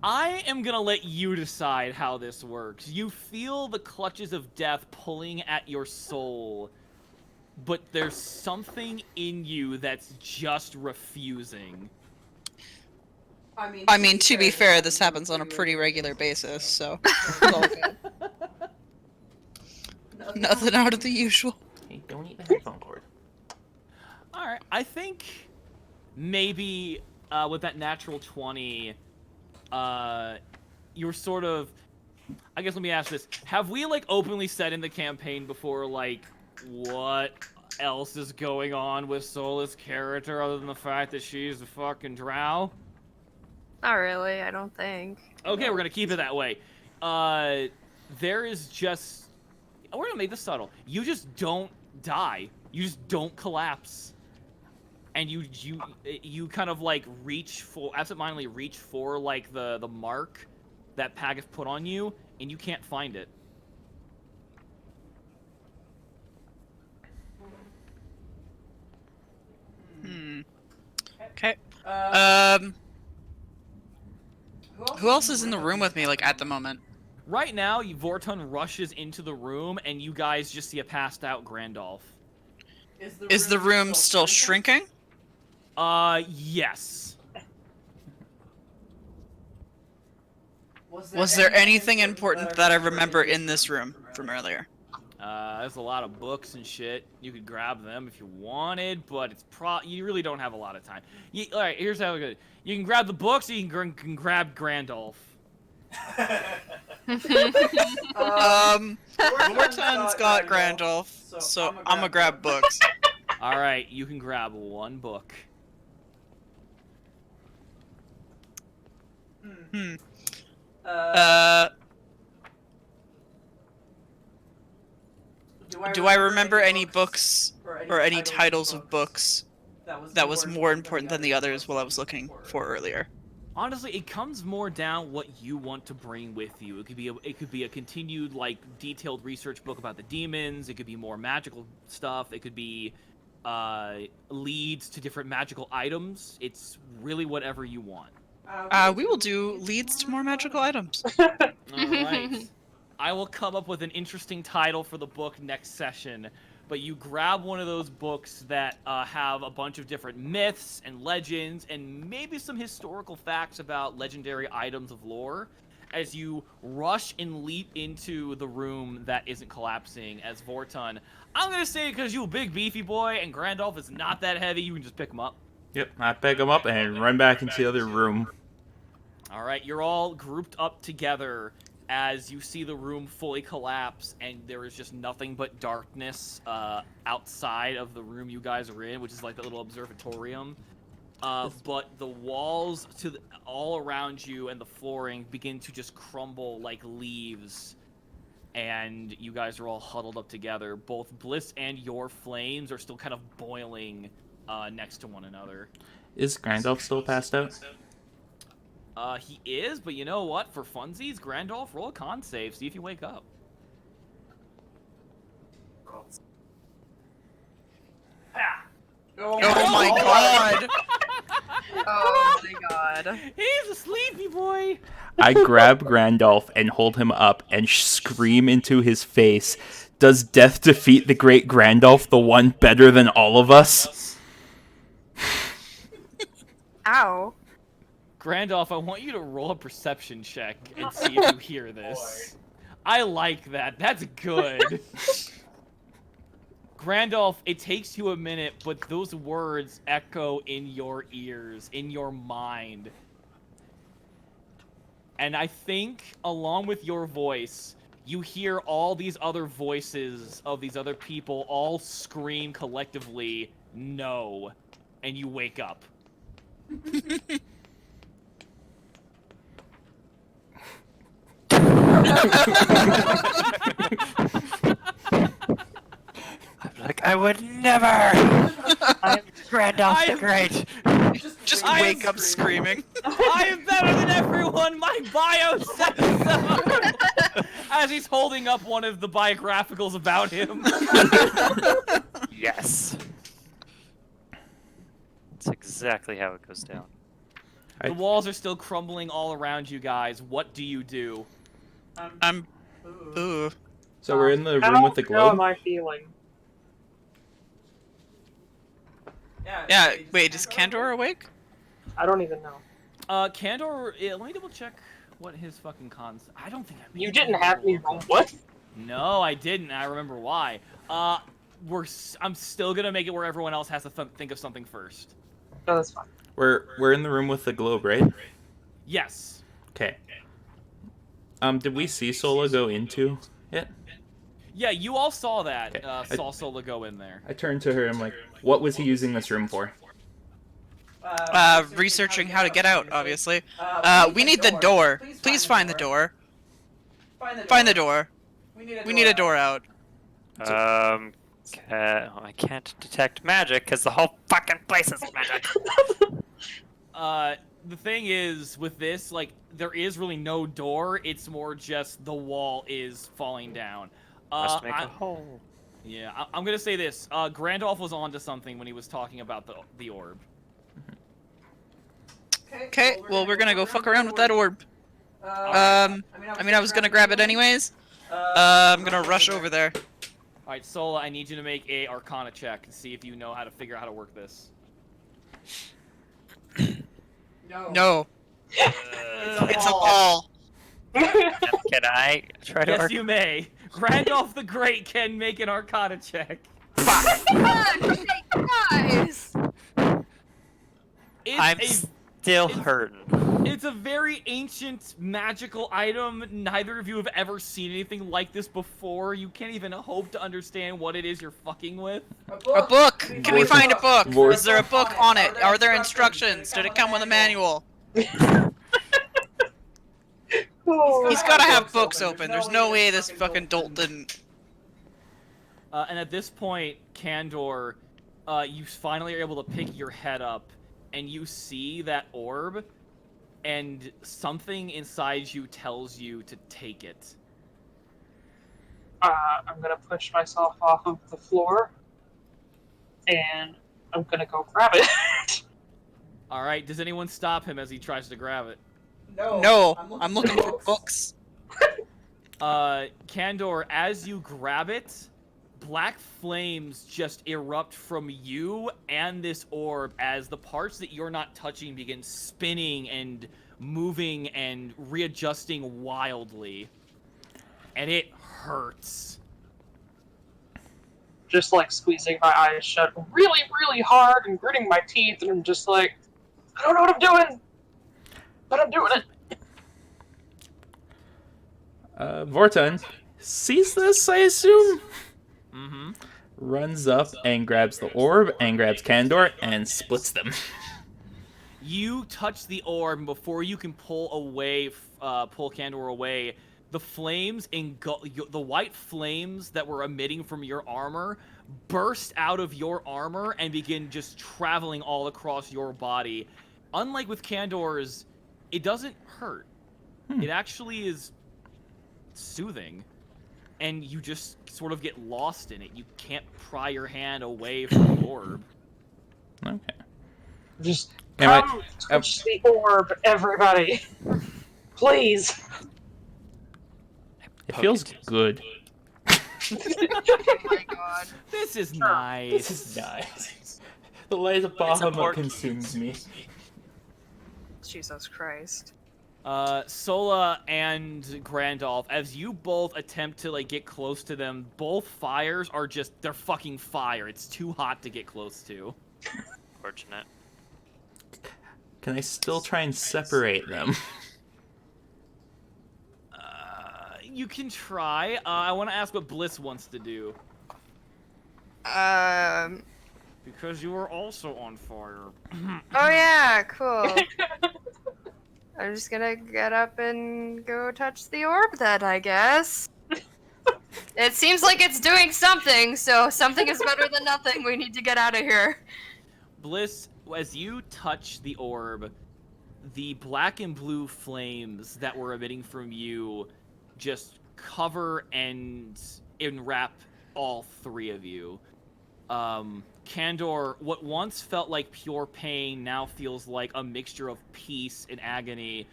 I am gonna let you decide how this works. You feel the clutches of death pulling at your soul, but there's something in you that's just refusing. I mean, to be fair, this happens on a pretty regular basis, so it's all good. Nothing out of the usual. Hey, don't eat the headphone cord. Alright, I think maybe with that natural 20, you're sort of... I guess let me ask this. Have we, like, openly said in the campaign before, like, what else is going on with Sola's character other than the fact that she's a fucking drow? Not really, I don't think. Okay, we're gonna keep it that way. There is just... We're gonna make this subtle. You just don't die. You just don't collapse. And you kind of like absentmindedly reach for like the mark that Pagath put on you, and you can't find it. Okay. Who else is in the room with me, like, at the moment? Right now, Vorton rushes into the room, and you guys just see a passed out Grandolph. Is the room still shrinking? Yes. Was there anything important that I remember in this room from earlier? There's a lot of books and shit. You could grab them if you wanted, but it's you really don't have a lot of time. All right, here's how we go. You can grab the books, or you can grab Grandolph. Vorton's got Grandolph, so I'm gonna grab books. All right, you can grab one book. Do I remember any books or any titles of books that was more important than the others while I was looking for earlier? Honestly, it comes more down what you want to bring with you. It could be a continued like detailed research book about the demons. It could be more magical stuff. It could be leads to different magical items. It's really whatever you want. We will do leads to more magical items. All right. I will come up with an interesting title for the book next session, but you grab one of those books that have a bunch of different myths and legends and maybe some historical facts about legendary items of lore as you rush and leap into the room that isn't collapsing as Vorton. I'm going to say because you're a big beefy boy and Grandolph is not that heavy, you can just pick him up. Yep, I pick him up and run back into the other room. All right, you're all grouped up together as you see the room fully collapse, and there is just nothing but darkness outside of the room you guys are in, which is like that little observatorium. But the walls all around you and the flooring begin to just crumble like leaves, and you guys are all huddled up together. Both Bliss and your flames are still kind of boiling next to one another. Is Grandolph still passed out? He is, but you know what? For funsies, Grandolph, roll a con save. See if you wake up. Oh my god! Oh my god. He's a sleepy boy. I grab Grandolph and hold him up and scream into his face. Does death defeat the great Grandolph, the one better than all of us? Ow. Grandolph, I want you to roll a perception check and see if you hear this. I like that. That's good. Grandolph, it takes you a minute, but those words echo in your ears, in your mind. And I think, along with your voice, you hear all these other voices of these other people all scream collectively, no. And you wake up. I'm like, I would never! I'm Randolph the Great! Just I wake am up screaming. I am better than everyone! My bio says so! As he's holding up one of the biographicals about him. Yes. That's exactly how it goes down. The walls are still crumbling all around you guys. What do you do? I'm. Ooh. So we're in the How room with the How am globe. I feeling? Yeah, wait, is Candor awake? I don't even know. Candor, let me double check what his fucking cons. I don't think I made You didn't have me roll what? No, I didn't. I remember why. I'm still gonna make it where everyone else has to think of something first. No, that's fine. We're in the room with the globe, right? Yes. Okay. Did we see Sola go into it? Yeah, you all saw that. Okay. Saw Sola go in there. I turned to her and I'm like, what was he using this room for? Researching how to get out, obviously. We need the door. Please find the door. Find the door. We need a door out. I can't detect magic because the whole fucking place is magic. The thing is, with this, like, there is really no door. It's more just the wall is falling down. Must make a hole. Yeah, I'm gonna say this. Grandolph was onto something when he was talking about the orb. Okay, well, we're gonna go fuck around with that orb. I mean, I was gonna grab it anyways. I'm gonna rush over there. Alright, Sola, I need you to make a Arcana check and see if you know how to figure out how to work this. No. It's a ball. Can I try to? Yes, you may. Randolph the Great can make an Arcana check. God, guys! I'm still it's- hurting. It's a very ancient magical item. Neither of you have ever seen anything like this before. You can't even hope to understand what it is you're fucking with. A book! Can we find a book? Vortex. Is there a book on it? Are there instructions? Did it come with a manual? Oh. He's gotta have books open. There's no way this fucking dolt didn't. And at this point, Candor, you finally are able to pick your head up, and you see that orb, and something inside you tells you to take it. I'm gonna push myself off of the floor, and I'm gonna go grab it. Alright, does anyone stop him as he tries to grab it? No, I'm looking for books. Candor, as you grab it, black flames just erupt from you and this orb as the parts that you're not touching begin spinning and moving and readjusting wildly. And it hurts. Just like squeezing my eyes shut really, really hard and gritting my teeth, and I'm just like, I don't know what I'm doing, but I'm doing it. Vorton sees this, I assume? Mm-hmm. Runs up and grabs the orb and grabs Candor and splits them. You touch the orb, and before you can pull away, pull Candor away, the flames the white flames that were emitting from your armor burst out of your armor and begin just traveling all across your body. Unlike with Candor's, it doesn't hurt. It actually is soothing, and you just sort of get lost in it. You can't pry your hand away from the orb. Okay. Just Am come touch the orb, everybody. Please. It feels good. Oh my god. This is nice. This is nice. The light of It's Bahamut important. consumes me. Jesus Christ. Sola and Grandolph, as you both attempt to like get close to them, both fires are they're fucking fire. It's too hot to get close to. Fortunate. Can I still try and separate them? You can try. I want to ask what Bliss wants to do. Because you are also on fire. Oh yeah, cool. I'm just gonna get up and go touch the orb then, I guess. It seems like it's doing something, so something is better than nothing. We need to get out of here. Bliss, as you touch the orb, the black and blue flames that were emitting from you just cover and enwrap all three of you. Candor, what once felt like pure pain now feels like a mixture of peace and agony.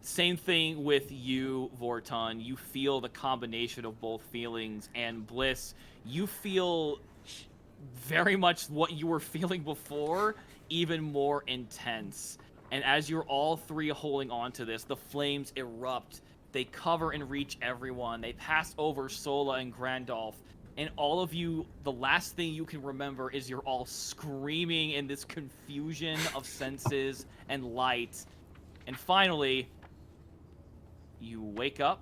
Same thing with you, Vorton. You feel the combination of both feelings. And Bliss, you feel very much what you were feeling before, even more intense. And as you're all three holding on to this, the flames erupt. They cover and reach everyone. They pass over Sola and Grandolph. And all of you, the last thing you can remember is you're all screaming in this confusion of senses and light. And finally, you wake up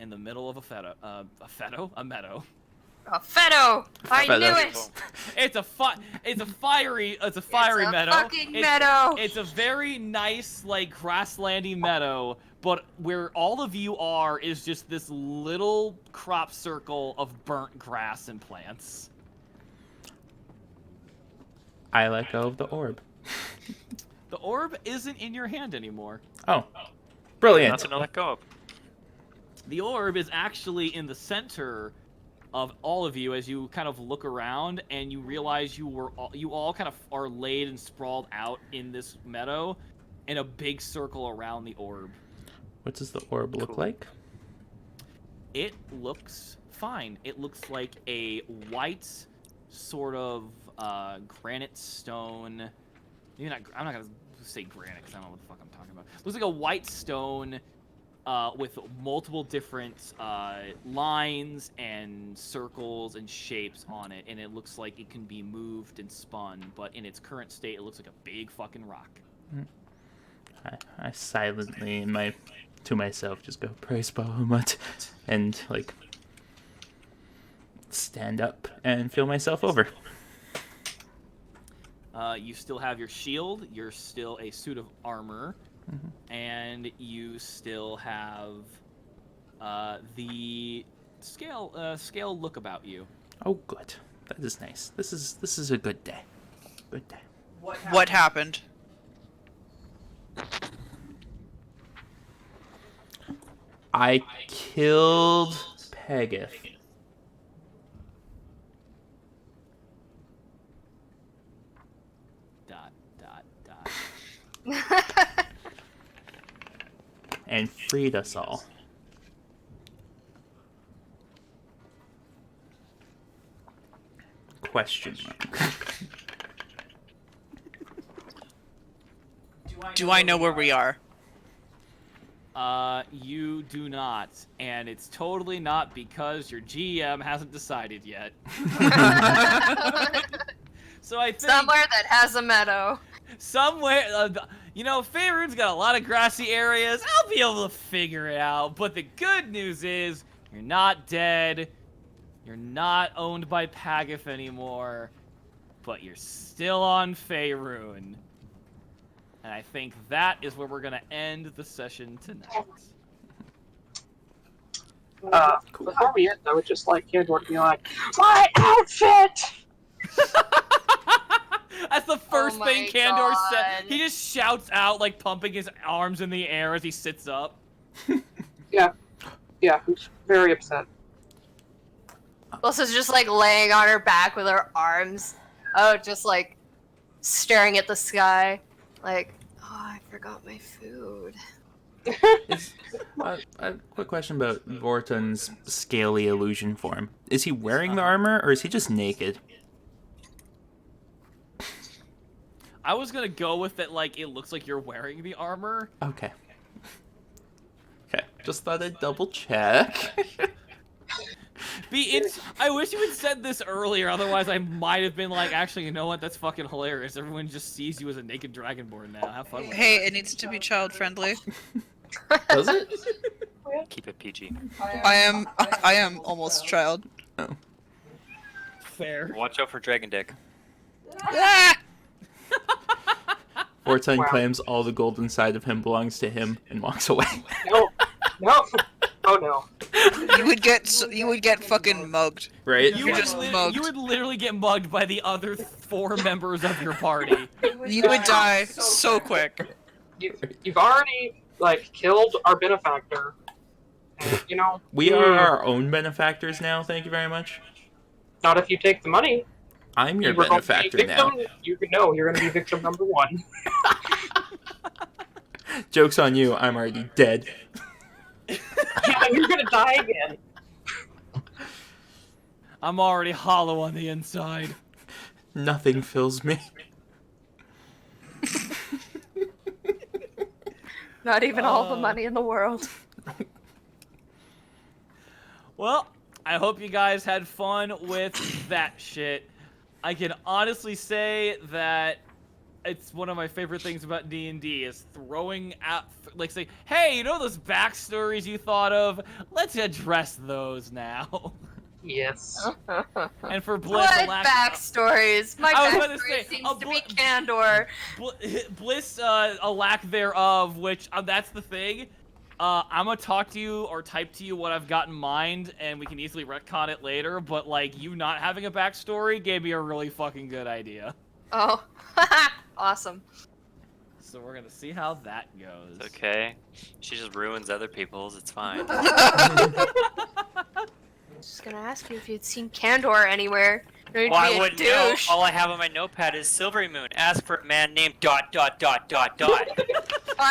in the middle of a meadow. A Fetto! I Fetto. knew it! It's a fiery It's a meadow. fucking meadow! It's a very nice, like, grasslandy meadow, but where all of you are is just this little crop circle of burnt grass and plants. I let go of the orb. The orb isn't in your hand anymore. Oh. Brilliant. Nothing to let go of. The orb is actually in the center of all of you as you kind of look around and you realize you all kind of are laid and sprawled out in this meadow in a big circle around the orb. What does the orb look like? It looks fine. It looks like a white sort of granite stone. I'm not gonna say granite because I don't know what the fuck I'm talking about. It looks like a white stone with multiple different lines and circles and shapes on it, and it looks like it can be moved and spun, but in its current state, it looks like a big fucking rock. I silently, to myself, just go, praise Bahamut, and, like, stand up and feel myself over. You still have your shield, you're still a suit of armor, and you still have the scale look about you. Oh, good. That is nice. This is a good day. Good day. What happened? I killed Pegath. ... And freed us all. Question mark. Do I know where we are? You do not, and it's totally not because your GM hasn't decided yet. So I think Somewhere that has a meadow. somewhere, Faerun's got a lot of grassy areas. I'll be able to figure it out. But the good news is, you're not dead. You're not owned by Pagath anymore. But you're still on Faerun. And I think that is where we're going to end the session tonight. Before we end, I would just like Candor to be like, my outfit! That's the first my thing Candor said. God. He just shouts out, like pumping his arms in the air as he sits up. Yeah, who's very upset. Alyssa's just like laying on her back with her arms out, just like staring at the sky. Like, oh, I forgot my food. A quick question about Vorton's scaly illusion form. Is he wearing the armor, or is he just naked? I was gonna go with it, like, it looks like you're wearing the armor. Okay. Okay, just thought I'd double check. I wish you had said this earlier, otherwise I might have been like, actually, you know what, that's fucking hilarious. Everyone just sees you as a naked dragonborn now. Have fun with Hey, that. it needs to be child friendly. Does it? Keep it PG. I am almost child. Oh. Fair. Watch out for Dragon Dick. Ah! Vorton Wow. claims all the gold inside of him belongs to him and walks away. No. Oh no. You would get fucking mugged. Right? You You're would, just mugged. you would literally get mugged by the other 4 members of your party. You would die so quick. You've already like killed our benefactor. And, you know. We are our own benefactors now, thank you very much. Not if you take the money. I'm your You were going to be benefactor now. victim. You know you're going to be victim number 1. Joke's on you, I'm already dead. Yeah, you're going to die again. I'm already hollow on the inside. Nothing fills me. Not even all the money in the world. Well, I hope you guys had fun with that shit. I can honestly say that it's one of my favorite things about D&D is throwing out, like, say, hey, you know those backstories you thought of? Let's address those now. Yes. And for Bliss, What backstories? My I was gonna backstory say, seems to be Candor. Bliss, a lack thereof, which, that's the thing. I'm gonna talk to you or type to you what I've got in mind, and we can easily retcon it later, but, like, you not having a backstory gave me a really fucking good idea. Oh, awesome. So we're gonna see how that goes. It's okay. She just ruins other people's. It's fine. Just gonna ask you if you'd seen Candor anywhere. No need to Well, be I a wouldn't know. douche. All I have on my notepad is Silvery Moon. Ask for a man named ... Oh, I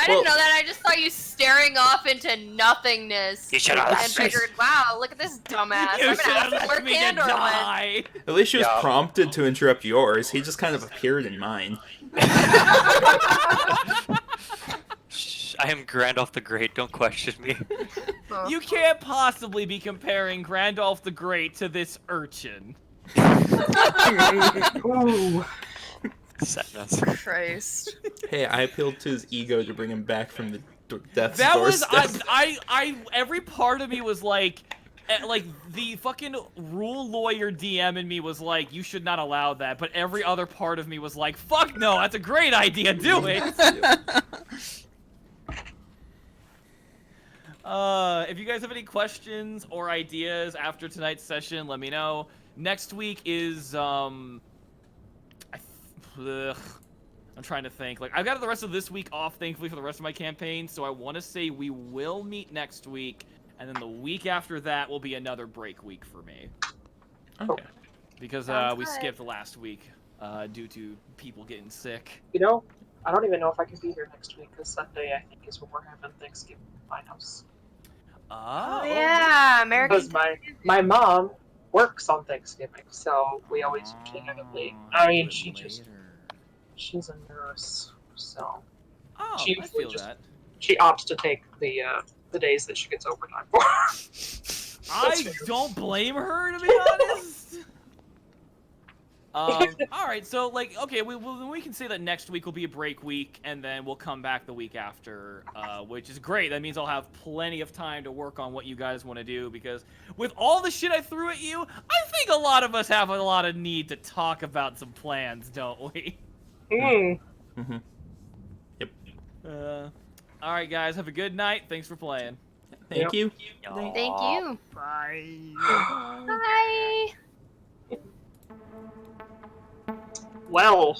didn't know that. I just saw you staring off into nothingness. You should have And left me. figured, wow, look at this dumbass. You I'm should gonna have ask where left me to Candor went. die. At least she was Yeah. prompted to interrupt yours. He just kind of appeared in mine. Shh, I am Grandolph the Great. Don't question me. Oh. You can't possibly be comparing Grandolph the Great to this urchin. Ooh. Sadness. Christ. Hey, I appealed to his ego to bring him back from the death's That was doorstep. I every part of me was like the fucking rule lawyer DM in me was like, you should not allow that, but every other part of me was like, fuck no, that's a great idea, do it. If you guys have any questions or ideas after tonight's session, let me know. Next week is I'm trying to think. Like, I've got the rest of this week off, thankfully, for the rest of my campaign, so I want to say we will meet next week, and then the week after that will be another break week for me. Okay. Because Sounds we good. skipped last week due to people getting sick. You know, I don't even know if I can be here next week, because Sunday, I think, is when we're having Thanksgiving at my house. Oh, yeah, American. Because my mom works on Thanksgiving, so we always generally. I mean, she's a nurse, so Oh, she I usually feel just- that. she opts to take the days that she gets overtime for. I don't blame her, to be honest. All right, so like, okay, we can say that next week will be a break week, and then we'll come back the week after, which is great. That means I'll have plenty of time to work on what you guys want to do, because with all the shit I threw at you, I think a lot of us have a lot of need to talk about some plans, don't we? Mm-hmm. Yep. All right, guys, have a good night. Thanks for playing. Thank you. Thank you. Bye. Bye. Well,